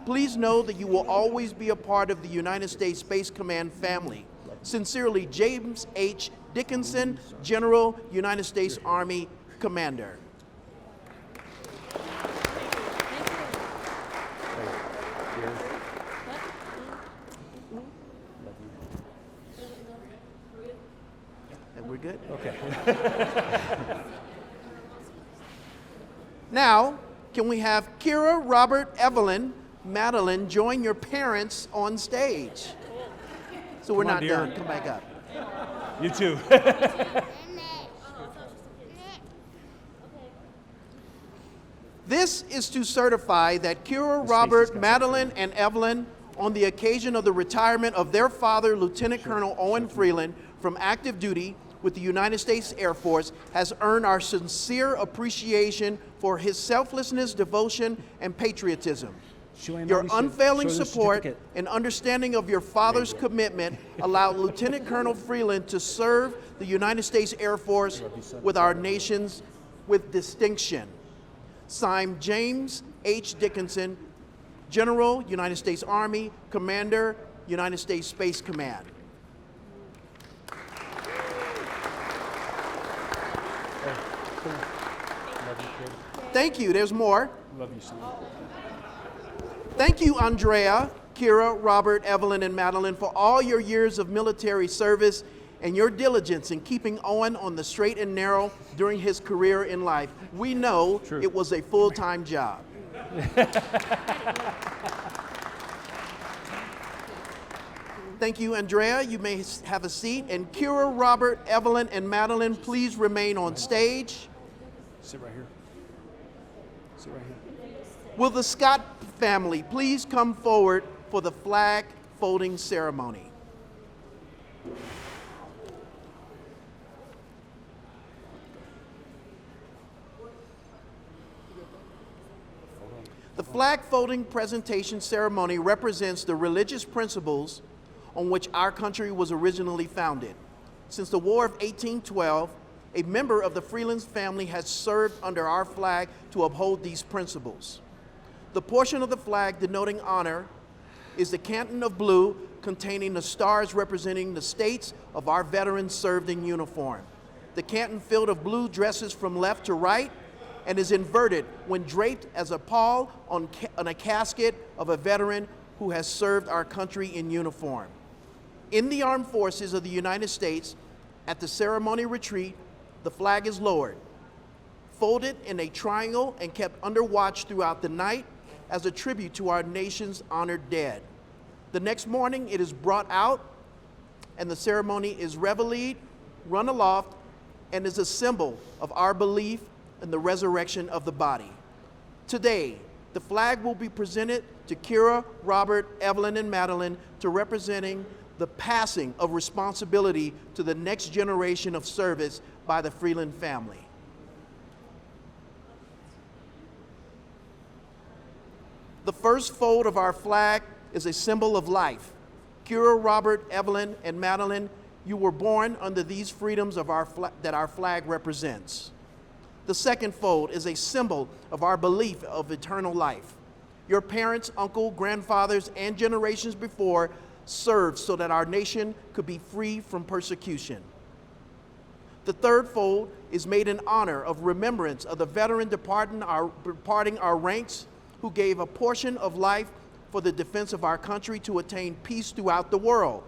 Please know that you will always be a part of the United States Space Command family. Sincerely, James H. Dickinson, General, United States Army Commander. And we're good? Okay. Now, can we have Kira, Robert, Evelyn, Madeline join your parents on stage? So we're Come on, not dear. done. Come back up. You too. This is to certify that Kira, Robert, Madeline, and Evelyn, on the occasion of the retirement of their father, Lieutenant Colonel Owen Freeland, from active duty with the United States Air Force, has earned our sincere appreciation for his selflessness, devotion, and patriotism. Your unfailing support and understanding of your father's commitment allowed Lieutenant Colonel Freeland to serve the United States Air Force with our nations with distinction. Signed, James H. Dickinson, General, United States Army, Commander, United States Space Command. Thank you. There's more. Love you, son. Thank you, Andrea, Kira, Robert, Evelyn, and Madeline, for all your years of military service and your diligence in keeping Owen on the straight and narrow during his career in life. We know it was a full-time job. Thank you, Andrea. You may have a seat. And Kira, Robert, Evelyn, and Madeline, please remain on stage. Sit right here. Sit right here. Will the Scott family please come forward for the flag folding ceremony? The flag folding presentation ceremony represents the religious principles on which our country was originally founded. Since the War of 1812, a member of the Freeland family has served under our flag to uphold these principles. The portion of the flag denoting honor is the canton of blue containing the stars representing the states of our veterans served in uniform. The canton field of blue dresses from left to right and is inverted when draped as a pall on a casket of a veteran who has served our country in uniform. In the armed forces of the United States, at the ceremony retreat, the flag is lowered, folded in a triangle and kept under watch throughout the night as a tribute to our nation's honored dead. The next morning, it is brought out and the ceremony is reveilled, run aloft, and is a symbol of our belief in the resurrection of the body. Today, the flag will be presented to Kira, Robert, Evelyn, and Madeline to representing the passing of responsibility to the next generation of service by the Freeland family. The first fold of our flag is a symbol of life. Kira, Robert, Evelyn, and Madeline, you were born under these freedoms of that our flag represents. The second fold is a symbol of our belief of eternal life. Your parents, uncle, grandfathers, and generations before served so that our nation could be free from persecution. The third fold is made in honor of remembrance of the veteran departing our ranks who gave a portion of life for the defense of our country to attain peace throughout the world.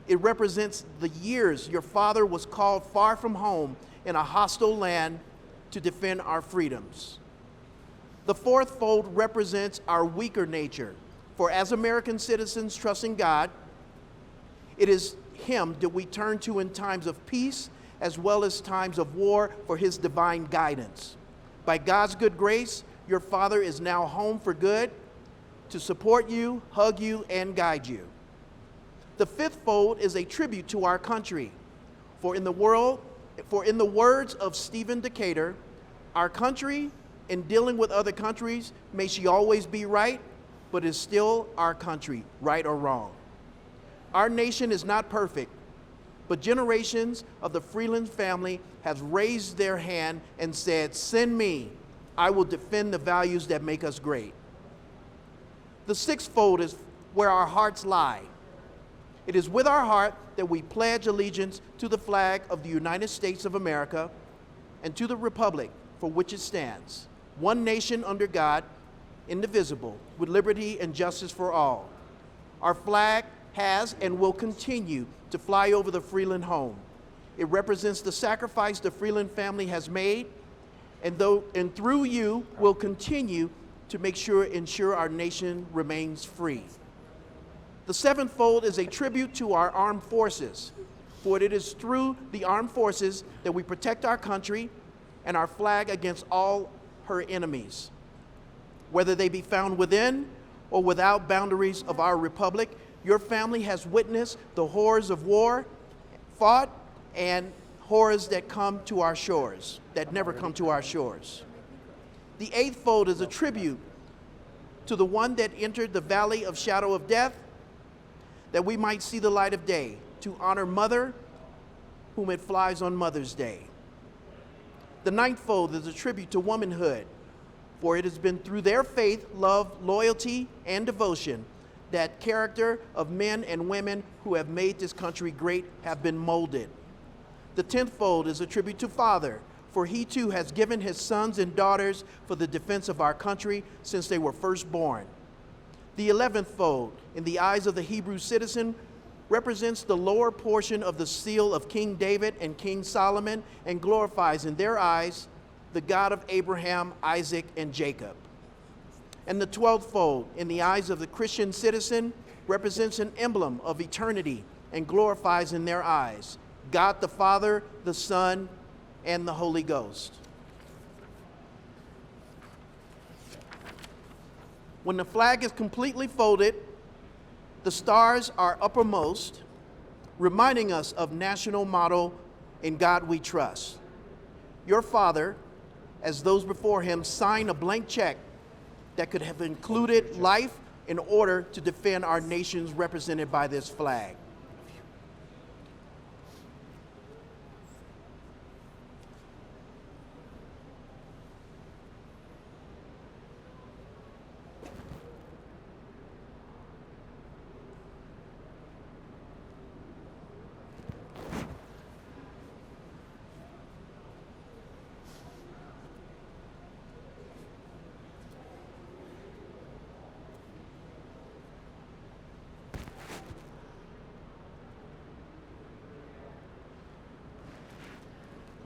It represents the years your father was called far from home in a hostile land to defend our freedoms. The fourth fold represents our weaker nature, for as American citizens trusting God, it is Him that we turn to in times of peace as well as times of war for His divine guidance. By God's good grace, your father is now home for good to support you, hug you, and guide you. The fifth fold is a tribute to our country. For in the words of Stephen Decatur, our country, in dealing with other countries, may she always be right, but is still our country, right or wrong. Our nation is not perfect, but generations of the Freeland family have raised their hand and said, "Send me, I will defend the values that make us great." The sixfold is where our hearts lie. It is with our heart that we pledge allegiance to the flag of the United States of America and to the republic for which it stands, one nation under God, indivisible, with liberty and justice for all. Our flag has and will continue to fly over the Freeland home. It represents the sacrifice the Freeland family has made, and through you will continue to ensure our nation remains free. The sevenfold is a tribute to our armed forces, for it is through the armed forces that we protect our country and our flag against all her enemies, whether they be found within or without boundaries of our republic. Your family has witnessed the horrors of war fought and horrors that come to our shores, that never come to our shores. The eightfold is a tribute to the one that entered the valley of shadow of death, that we might see the light of day, to honor Mother, whom it flies on Mother's Day. The ninthfold is a tribute to womanhood, for it has been through their faith, love, loyalty, and devotion that character of men and women who have made this country great have been molded. The tenthfold is a tribute to Father, for he too has given his sons and daughters for the defense of our country since they were first born. The 11th fold, in the eyes of the Hebrew citizen, represents the lower portion of the seal of King David and King Solomon and glorifies in their eyes the God of Abraham, Isaac, and Jacob. And the 12th fold, in the eyes of the Christian citizen, represents an emblem of eternity and glorifies in their eyes God the Father, the Son, and the Holy Ghost. When the flag is completely folded, the stars are uppermost, reminding us of national motto, "In God We Trust." Your father, as those before him, signed a blank check that could have included life in order to defend our nations represented by this flag.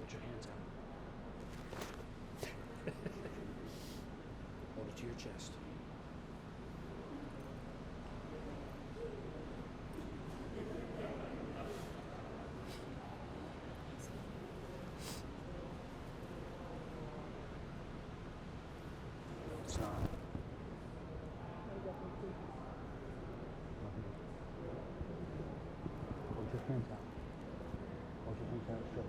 Put your hands out. Hold it to your chest. It's not. Hold your hands out. Hold your hands out straight.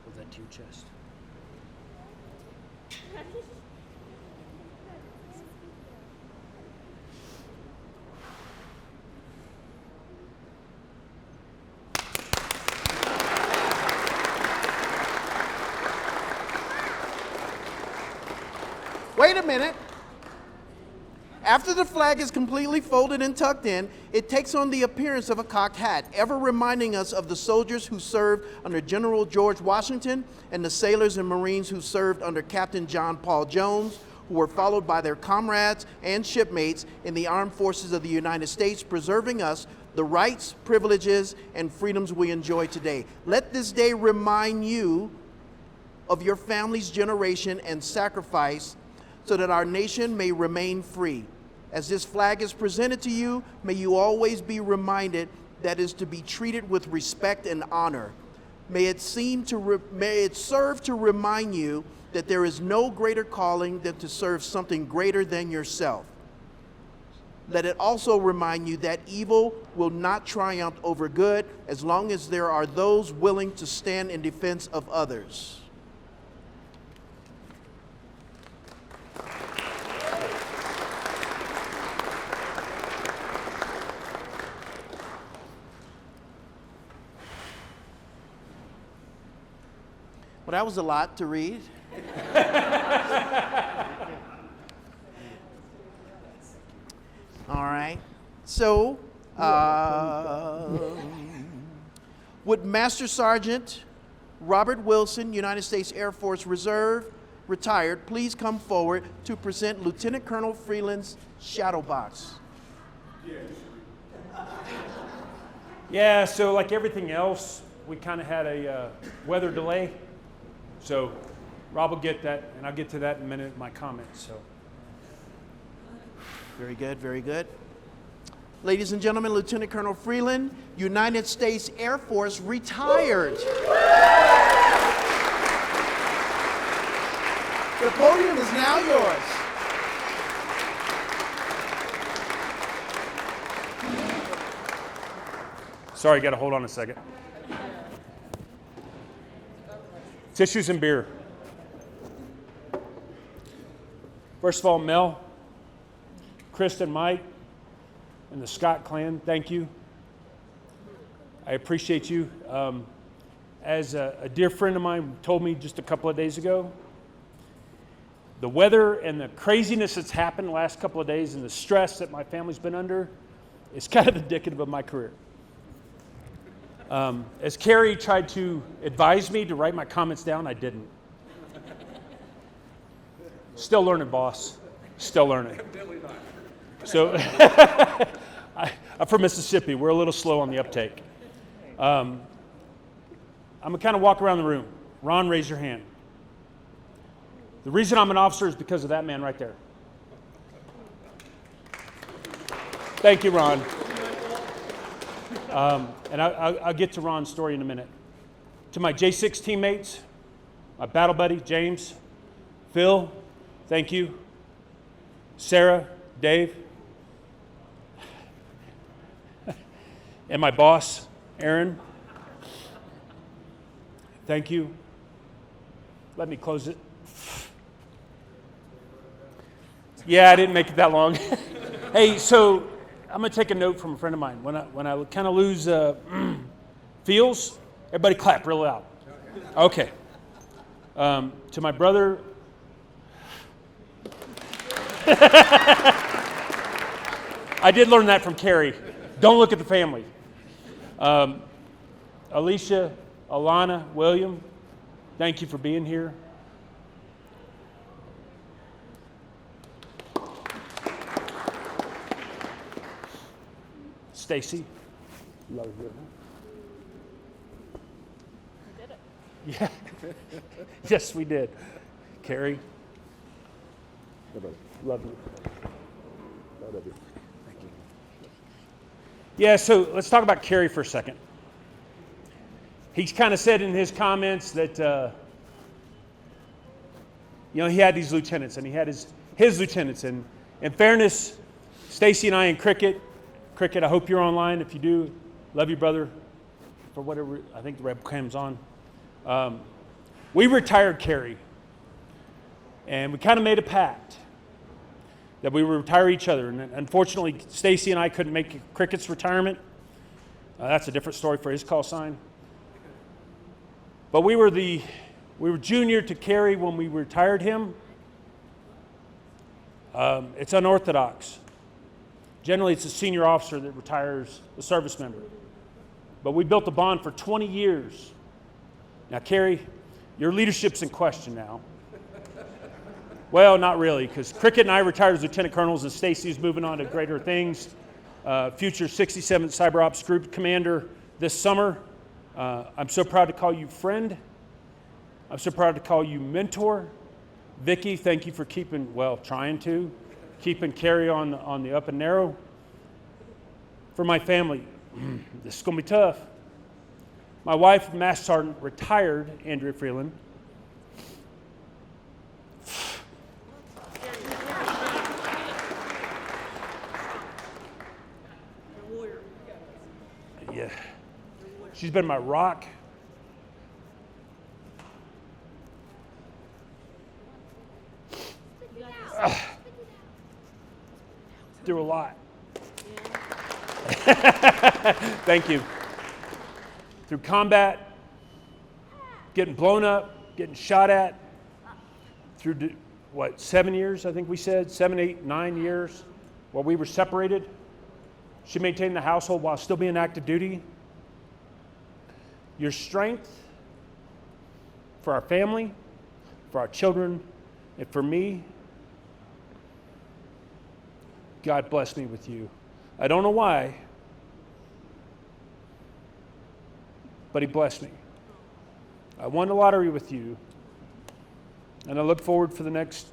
Hold that to your chest. Wait a minute. After the flag is completely folded and tucked in, it takes on the appearance of a cocked hat, ever reminding us of the soldiers who served under General George Washington and the sailors and Marines who served under Captain John Paul Jones, who were followed by their comrades and shipmates in the armed forces of the United States, preserving us the rights, privileges, and freedoms we enjoy today. Let this day remind you of your family's generation and sacrifice so that our nation may remain free. As this flag is presented to you, may you always be reminded that it is to be treated with respect and honor. May it serve to remind you that there is no greater calling than to serve something greater than yourself. Let it also remind you that evil will not triumph over good as long as there are those willing to stand in defense of others. that was a lot to read. All right. So, would Master Sergeant Robert Wilson, United States Air Force Reserve, retired, please come forward to present Lieutenant Colonel Freeland's shadow box. Yeah, so like everything else, we kind of had a weather delay. So Rob will get that, and I'll get to that in a minute in my comments. So. Very good, very good. Ladies and gentlemen, Lieutenant Colonel Freeland, United States Air Force, retired. The podium is now yours. Sorry, got to hold on a second. Tissues and beer. First of all, Mel, Kristen, Mike, and the Scott clan, thank you. I appreciate you. As a dear friend of mine told me just a couple of days ago, the weather and the craziness that's happened the last couple of days and the stress that my family's been under is kind of indicative of my career. As Carrie tried to advise me to write my comments down, I didn't. Still learning, boss. Still learning. So, I'm from Mississippi. We're a little slow on the uptake. I'm going to kind of walk around the room. Ron, raise your hand. The reason I'm an officer is because of that man right there. Thank you, Ron. And I'll get to Ron's story in a minute. To my J6 teammates, my battle buddy, James, Phil, thank you. Sarah, Dave, and my boss, Aaron, thank you. Let me close it. Yeah, I didn't make it that long. Hey, so I'm going to take a note from a friend of mine. When I kind of lose feels, everybody clap real loud. Okay. To my brother, I did learn that from Carrie. Don't look at the family. Alicia, Alana, William, thank you for being here. Stacy, love you. We did it. Yeah. Yes, we did. Carrie, love you. Love you. Thank you. Yeah, so let's talk about Carrie for a second. He's kind of said in his comments that, he had these lieutenants, and he had his lieutenants. And in fairness, Stacy and I in Cricket, I hope you're online. If you do, love you, brother, for whatever, I think the webcam's on. We retired Carrie, and we kind of made a pact that we would retire each other. And unfortunately, Stacy and I couldn't make Cricket's retirement. That's a different story for his call sign. But we were junior to Carrie when we retired him. It's unorthodox. Generally, it's a senior officer that retires a service member. But we built a bond for 20 years. Now, Carrie, your leadership's in question now. Well, not really, because Cricket and I retired as lieutenant colonels, and Stacy's moving on to greater things. Future 67th Cyber Ops Group Commander this summer. I'm so proud to call you friend. I'm so proud to call you mentor. Vicki, thank you for keeping Carrie on the up and narrow. For my family, this is going to be tough. My wife, Master Sergeant, retired Andrea Freeland. Yeah. She's been my rock. Through a lot. Thank you. Through combat, getting blown up, getting shot at through, 7 years, I think we said, 7, 8, 9 years while we were separated. She maintained the household while still being active duty. Your strength for our family, for our children, and for me, God blessed me with you. I don't know why, but He blessed me. I won the lottery with you, and I look forward for the next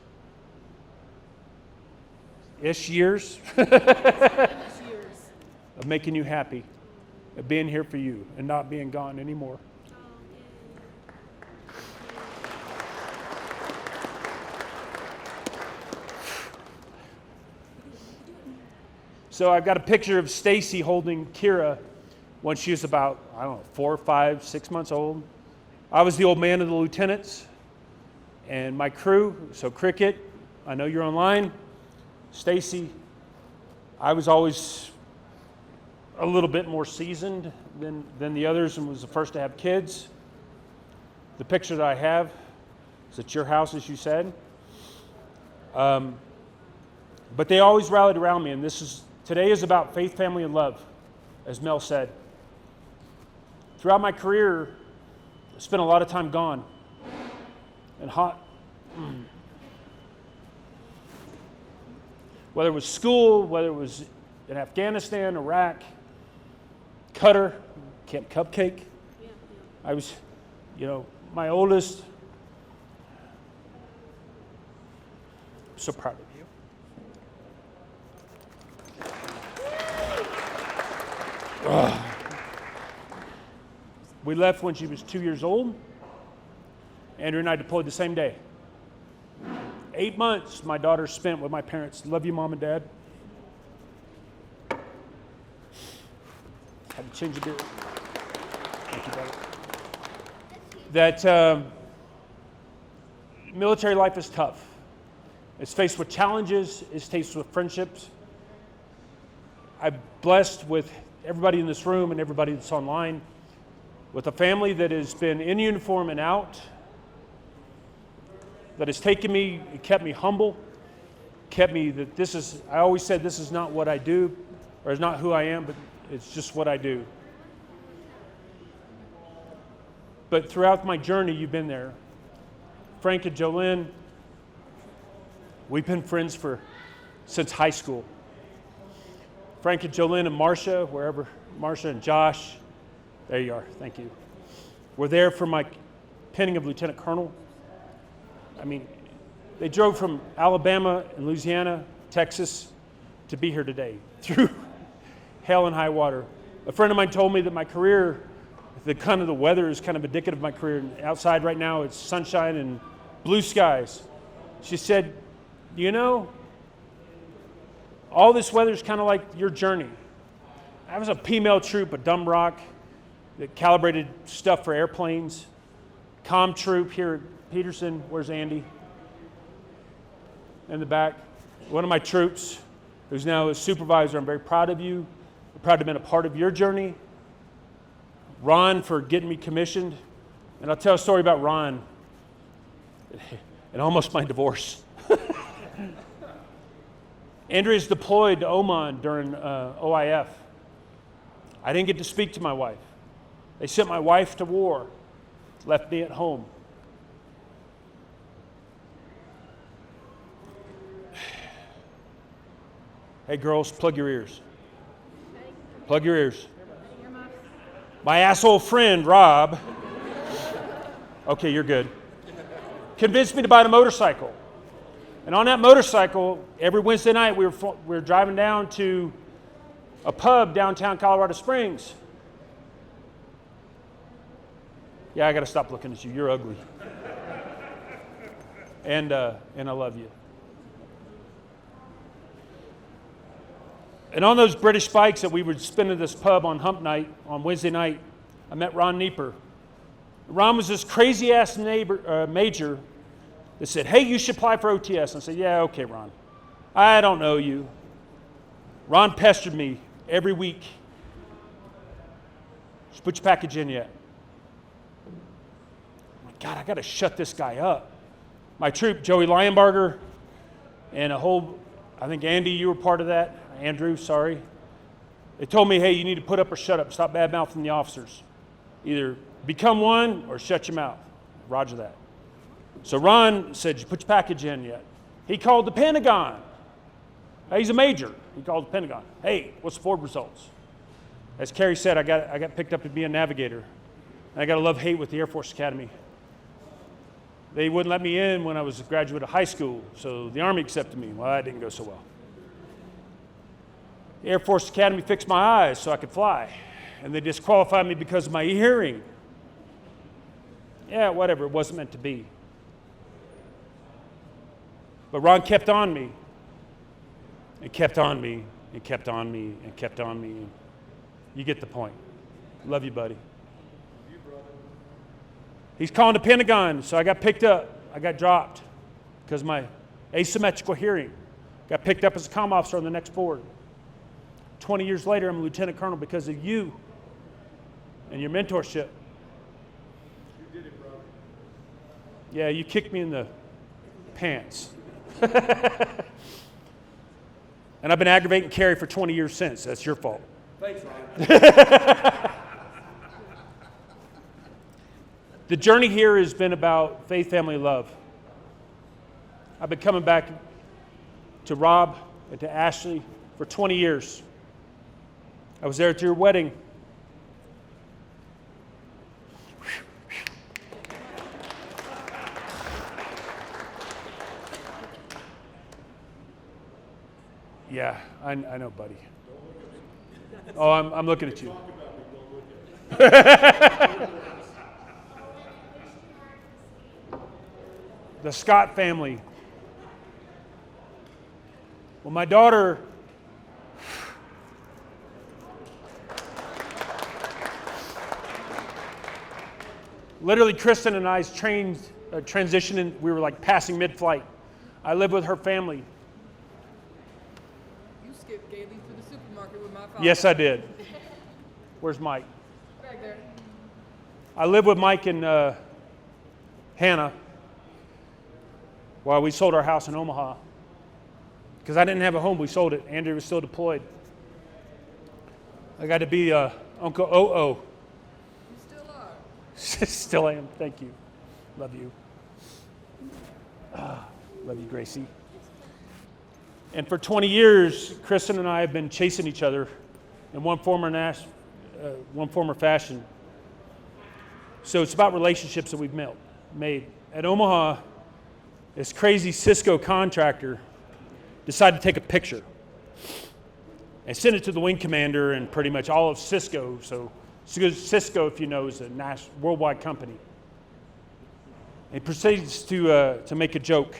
years of making you happy, of being here for you, and not being gone anymore. So I've got a picture of Stacy holding Kira when she was about, 4, 5, 6 months old. I was the old man of the lieutenants, and my crew, so Cricket, I know you're online. Stacy, I was always a little bit more seasoned than the others and was the first to have kids. The picture that I have is at your house, as you said. But they always rallied around me, and today is about faith, family, and love, as Mel said. Throughout my career, I spent a lot of time gone and hot. Whether it was school, whether it was in Afghanistan, Iraq, Qatar, Camp Cupcake. I was, my oldest. I'm so proud of you. We left when she was 2 years old. Andrew and I deployed the same day. 8 months my daughter spent with my parents. Love you, Mom and Dad. Had to change the beer. Thank you, brother. That military life is tough. It's faced with challenges. It's faced with friendships. I'm blessed with everybody in this room and everybody that's online, with a family that has been in uniform and out, that has taken me, kept me humble, kept me that I always said this is not what I do, or it's not who I am, but it's just what I do. But throughout my journey, you've been there. Frank and Jolynn, we've been friends since high school. Frank and Jolynn and Marcia, Marcia and Josh, there you are, thank you. We're there for my pinning of Lieutenant Colonel. They drove from Alabama and Louisiana, Texas, to be here today, through hell and high water. A friend of mine told me that my career, the weather is kind of indicative of my career. Outside right now, it's sunshine and blue skies. She said, all this weather is kind of like your journey. I was a P-mail troop, a dumb rock that calibrated stuff for airplanes. Comm troop here at Peterson. Where's Andy? In the back. One of my troops, who's now a supervisor. I'm very proud of you. I'm proud to have been a part of your journey. Ron for getting me commissioned. And I'll tell a story about Ron and almost my divorce. Andrea's deployed to Oman during OIF. I didn't get to speak to my wife. They sent my wife to war, left me at home. Hey girls, plug your ears. Plug your ears. My asshole friend, Rob, okay, you're good, convinced me to buy a motorcycle. And on that motorcycle, every Wednesday night, we were driving down to a pub downtown Colorado Springs. Yeah, I got to stop looking at you. You're ugly. And I love you. And on those British bikes that we would spend at this pub on hump night, on Wednesday night, I met Ron Nieper. Ron was this crazy-ass major that said, hey, you should apply for OTS. And I said, yeah, okay, Ron. I don't know you. Ron pestered me every week. Just put your package in yet. God, I got to shut this guy up. My troop, Joey Lionbarger, and I think Andy, you were part of that. Andrew, sorry. They told me, hey, you need to put up or shut up. Stop bad-mouthing the officers. Either become one or shut your mouth. Roger that. So Ron said, you put your package in yet? He called the Pentagon. He's a major. He called the Pentagon. Hey, what's the board results? As Kerry said, I got picked up to be a navigator. I got a love-hate with the Air Force Academy. They wouldn't let me in when I was a graduate of high school, so the Army accepted me. Well, that didn't go so well. The Air Force Academy fixed my eyes so I could fly, and they disqualified me because of my hearing. Yeah, whatever, it wasn't meant to be. But Ron kept on me, and kept on me, and kept on me, and kept on me. You get the point. Love you, buddy. He's calling the Pentagon, so I got picked up. I got dropped because of my asymmetrical hearing. Got picked up as a comm officer on the next board. 20 years later, I'm a lieutenant colonel because of you and your mentorship. You did it, brother. Yeah, you kicked me in the pants. And I've been aggravating Kerry for 20 years since. That's your fault. Thanks, Ron. The journey here has been about faith, family, love. I've been coming back to Rob and to Ashley for 20 years. I was there at your wedding. Yeah, I know, buddy. Oh, I'm looking at you. The Scott family. Well, my daughter, literally Kristen and I's transitioning, we were like passing mid-flight. I live with her family. You skipped gaily through the supermarket with my father. Yes, I did. Where's Mike? Back there. I live with Mike and Hannah while we sold our house in Omaha. Because I didn't have a home, we sold it. Andrew was still deployed. I got to be Uncle O-O. You still are. Still am. Thank you. Love you. Love you, Gracie. And for 20 years, Kristen and I have been chasing each other in one form or fashion. So it's about relationships that we've made. At Omaha, this crazy Cisco contractor decided to take a picture and send it to the wing commander and pretty much all of Cisco. So Cisco, if you know, is a worldwide company. And he proceeds to make a joke.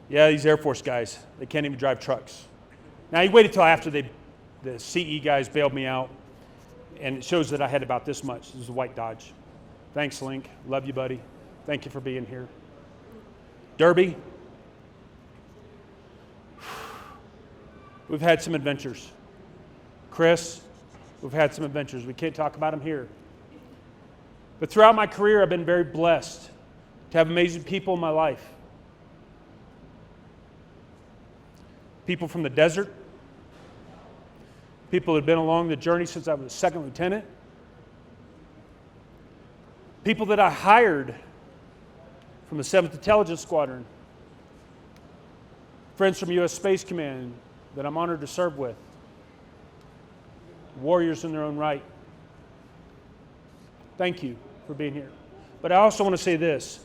Yeah, these Air Force guys, they can't even drive trucks. Now, he waited till after the CE guys bailed me out, and it shows that I had about this much. This is a white Dodge. Thanks, Link. Love you, buddy. Thank you for being here. Derby. We've had some adventures. Chris, we've had some adventures. We can't talk about them here. But throughout my career, I've been very blessed to have amazing people in my life. People from the desert. People that have been along the journey since I was a second lieutenant. People that I hired from the 7th Intelligence Squadron. Friends from U.S. Space Command that I'm honored to serve with. Warriors in their own right. Thank you for being here. But I also want to say this.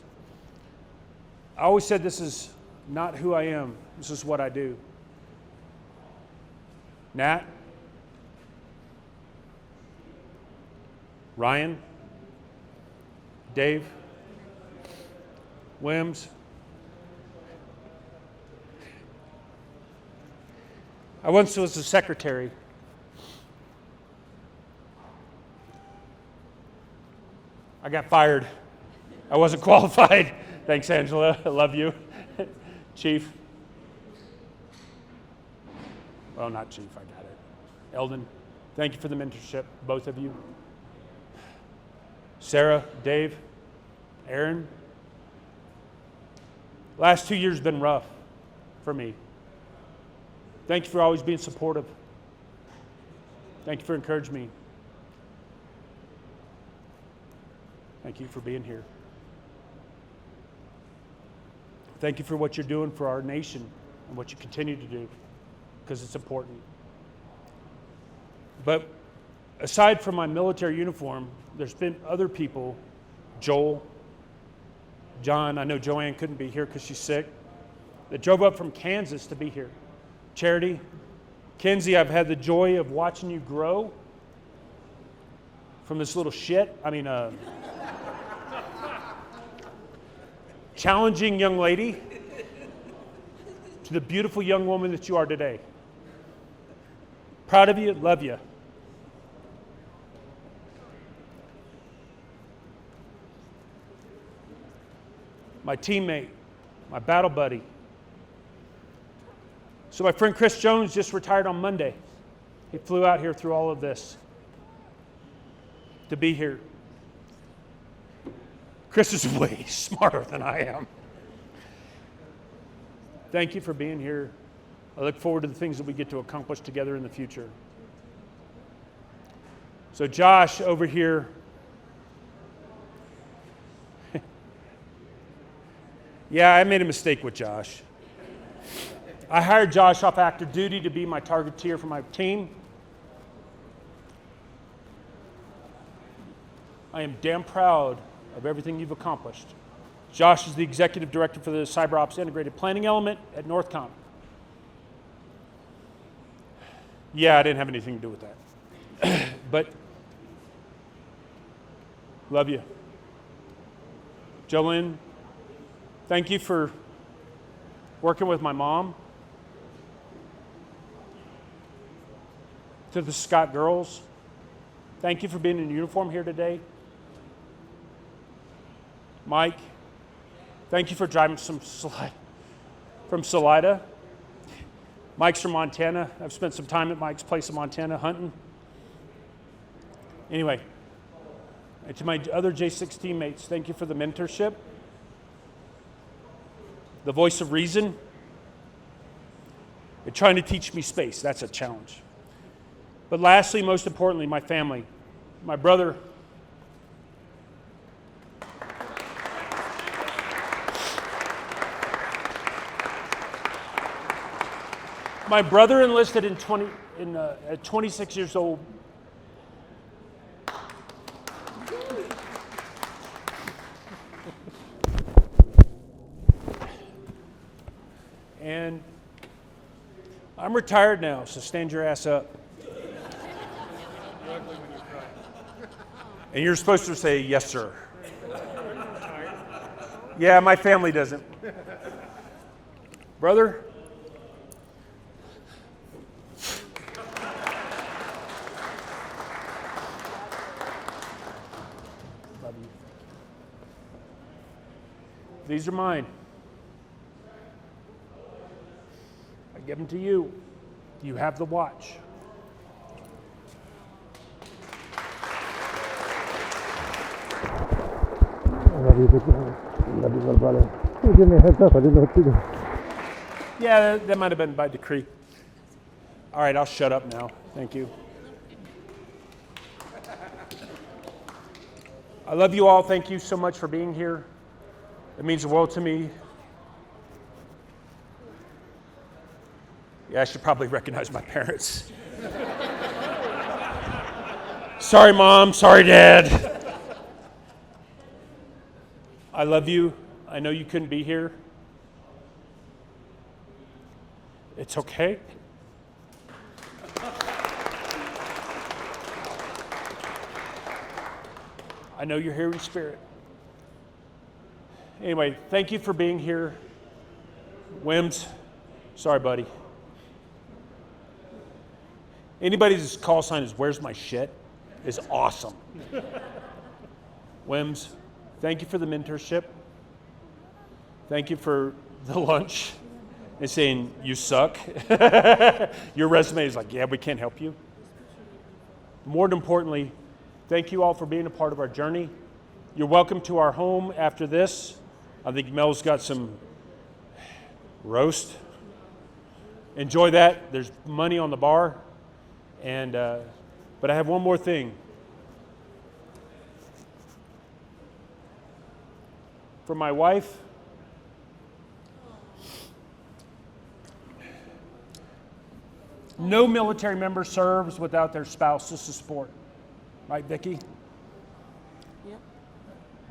I always said this is not who I am. This is what I do. Nat, Ryan, Dave, Wims. I once was a secretary. I got fired. I wasn't qualified. Thanks, Angela. I love you. Chief. Well, not Chief, I got it. Eldon, thank you for the mentorship, both of you. Sarah, Dave, Aaron. Last 2 years have been rough for me. Thank you for always being supportive. Thank you for encouraging me. Thank you for being here. Thank you for what you're doing for our nation and what you continue to do, because it's important. But aside from my military uniform, there's been other people, Joel, John, I know Joanne couldn't be here because she's sick, that drove up from Kansas to be here. Charity, Kenzie, I've had the joy of watching you grow from this little shit. Challenging young lady to the beautiful young woman that you are today. Proud of you, love you. My teammate, my battle buddy. So my friend Chris Jones just retired on Monday. He flew out here through all of this to be here. Chris is way smarter than I am. Thank you for being here. I look forward to the things that we get to accomplish together in the future. So Josh over here, yeah, I made a mistake with Josh. I hired Josh off active duty to be my targeteer for my team. I am damn proud of everything you've accomplished. Josh is the executive director for the Cyber Ops Integrated Planning Element at Northcom. Yeah, I didn't have anything to do with that. But love you. Jolynn, thank you for working with my mom. To the Scott girls, thank you for being in uniform here today. Mike, thank you for driving from Salida. Mike's from Montana. I've spent some time at Mike's place in Montana hunting. Anyway, and to my other J6 teammates, thank you for the mentorship, the voice of reason, and trying to teach me space. That's a challenge. But lastly, most importantly, my family, my brother. My brother enlisted at 26 years old. And I'm retired now, so stand your ass up. And you're supposed to say, yes, sir. Yeah, my family doesn't. Brother, love you. These are mine. I give them to you. You have the watch. Yeah, that might have been by decree. All right, I'll shut up now. Thank you. I love you all. Thank you so much for being here. It means the world to me. Yeah, I should probably recognize my parents. Sorry, Mom. Sorry, Dad. I love you. I know you couldn't be here. It's okay. I know you're here in spirit. Anyway, thank you for being here. Wims, sorry, buddy. Anybody's call sign is "Where's my shit?" is awesome. Wims, thank you for the mentorship. Thank you for the lunch and saying, you suck. Your resume is like, yeah, we can't help you. More importantly, thank you all for being a part of our journey. You're welcome to our home after this. I think Mel's got some roast. Enjoy that. There's money on the bar. And but I have one more thing. For my wife, no military member serves without their spouse's support. Right, Vicki? Yep.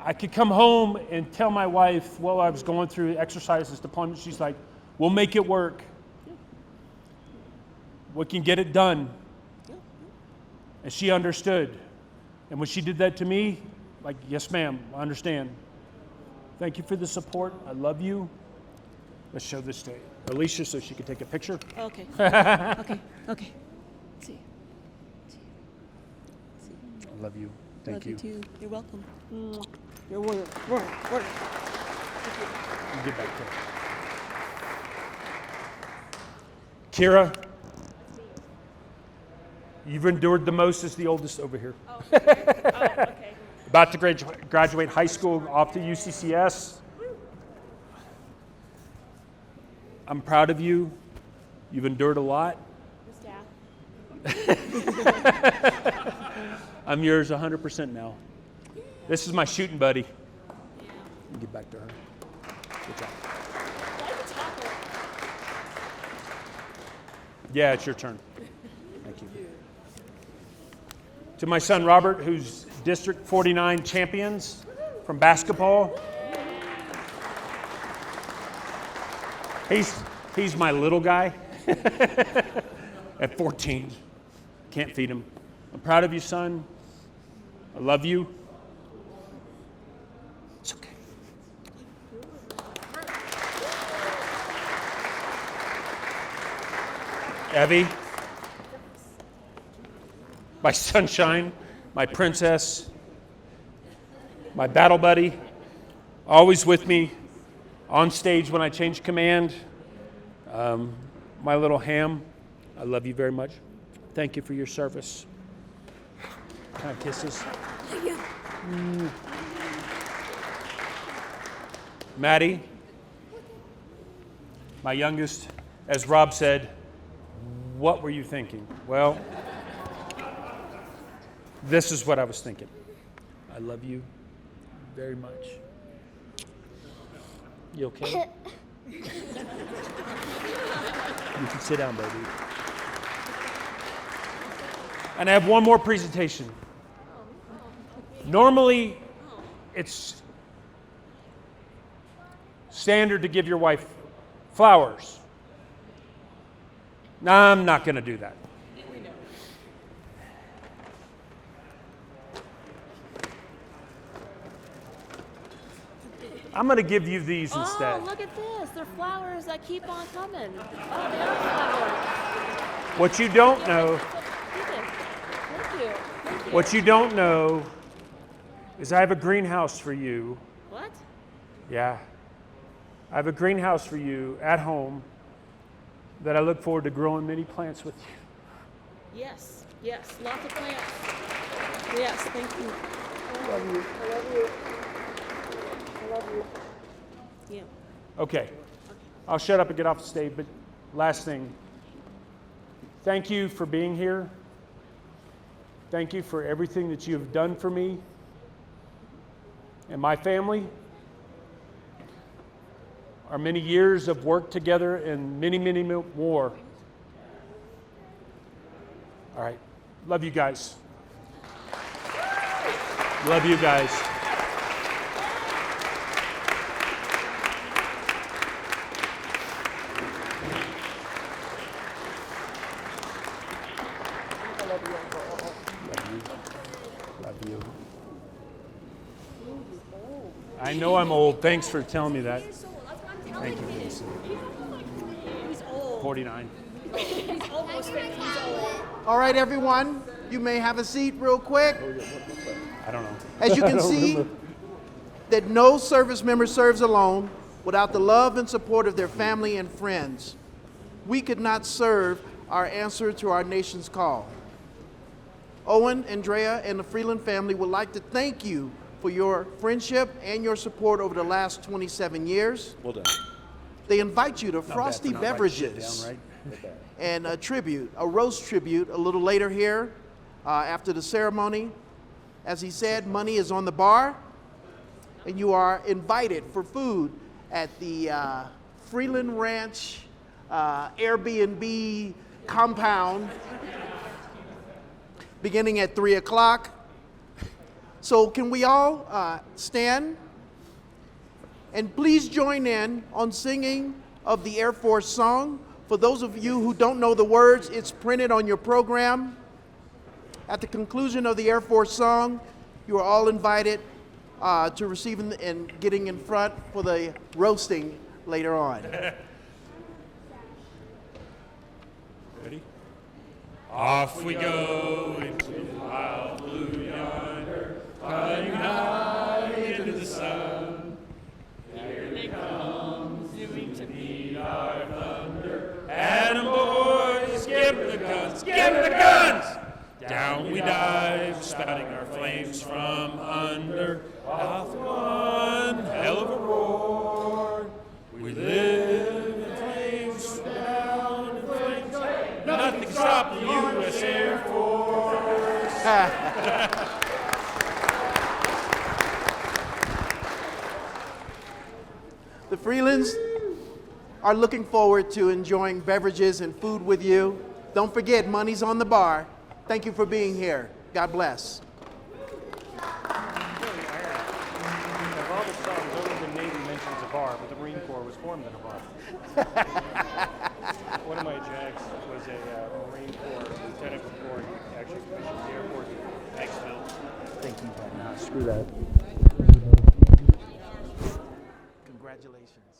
I could come home and tell my wife while I was going through exercises, deployment, she's like, we'll make it work. We can get it done. And she understood. And when she did that to me, like, yes, ma'am, I understand. Thank you for the support. I love you. Let's show this to Alicia so she can take a picture. Okay. Okay. See. I love you. Thank Love you. you too. You're welcome. You're a warrior. Warrior. Warrior. You get back there. Kira, you've endured the most as the oldest over here. Oh, okay. About to graduate high school, off to UCCS. I'm proud of you. You've endured a lot. I'm yours 100% now. This is my shooting buddy. You get back to her. Good job. Yeah, it's your turn. Thank you. To my son Robert, who's District 49 champions from basketball. He's my little guy at 14. Can't feed him. I'm proud of you, son. I love you. It's okay. Evie, my sunshine, my princess, my battle buddy, always with me, on stage when I change command. My little ham, I love you very much. Thank you for your service. Kind of kisses. Maddie, my youngest, as Rob said, what were you thinking? Well, this is what I was thinking. I love you very much. You okay? You can sit down, baby. And I have one more presentation. Normally, it's standard to give your wife flowers. No, I'm not going to do that. I'm going to give you these instead. Oh, look at this. They're flowers that keep on coming. Oh, they are flowers. What you don't know, Thank you. Thank you. what you don't know is I have a greenhouse for you. What? Yeah. I have a greenhouse for you at home that I look forward to growing many plants with you. Yes. Yes. Lots of plants. Yes. Thank you. Love you. I love you. I love you. Yeah. Okay. I'll shut up and get off the stage, but last thing. Thank you for being here. Thank you for everything that you have done for me and my family. Our many years of work together and many, many more. All right. Love you guys. Love you guys. Love you. I know I'm old. Thanks for telling me that. Thank you, Lisa. He's old. 49. He's almost 50 years old. All right, everyone, you may have a seat real quick. I don't know. As you can see, that no service member serves alone without the love and support of their family and friends. We could not serve our answer to our nation's call. Owen, Andrea, and the Freeland family would like to thank you for for your friendship and your support over the last 27 years. Well done. They invite you to Frosty Beverages and a roast tribute a little later here after the ceremony. As he said, money is on the bar, and you are invited for food at the Freeland Ranch Airbnb compound beginning at 3 o'clock. So can we all stand? And please join in on singing of the Air Force song. For those of you who don't know the words, it's printed on your program. At the conclusion of the Air Force song, you are all invited to receive and getting in front for the roasting later on. Ready? Off we go into the wild blue yonder, flying high into the sun. Here they come, zooming to meet our thunder. And boys, give them the guns, give them the guns! Down we dive, spouting our flames from under. Off one hell of a roar. We live in flames, down in flames. Nothing can stop the U.S. Air Force. The Freelands are looking forward to enjoying beverages and food with you. Don't forget, money's on the bar. Thank you for being here. God bless. Of all the songs, only the Navy mentions a bar, but the Marine Corps was formed in a bar. One of my jacks was a Marine Corps lieutenant before he actually commissioned the Air Force. Thanks, Phil. Thank you. Nah, screw that. Congratulations.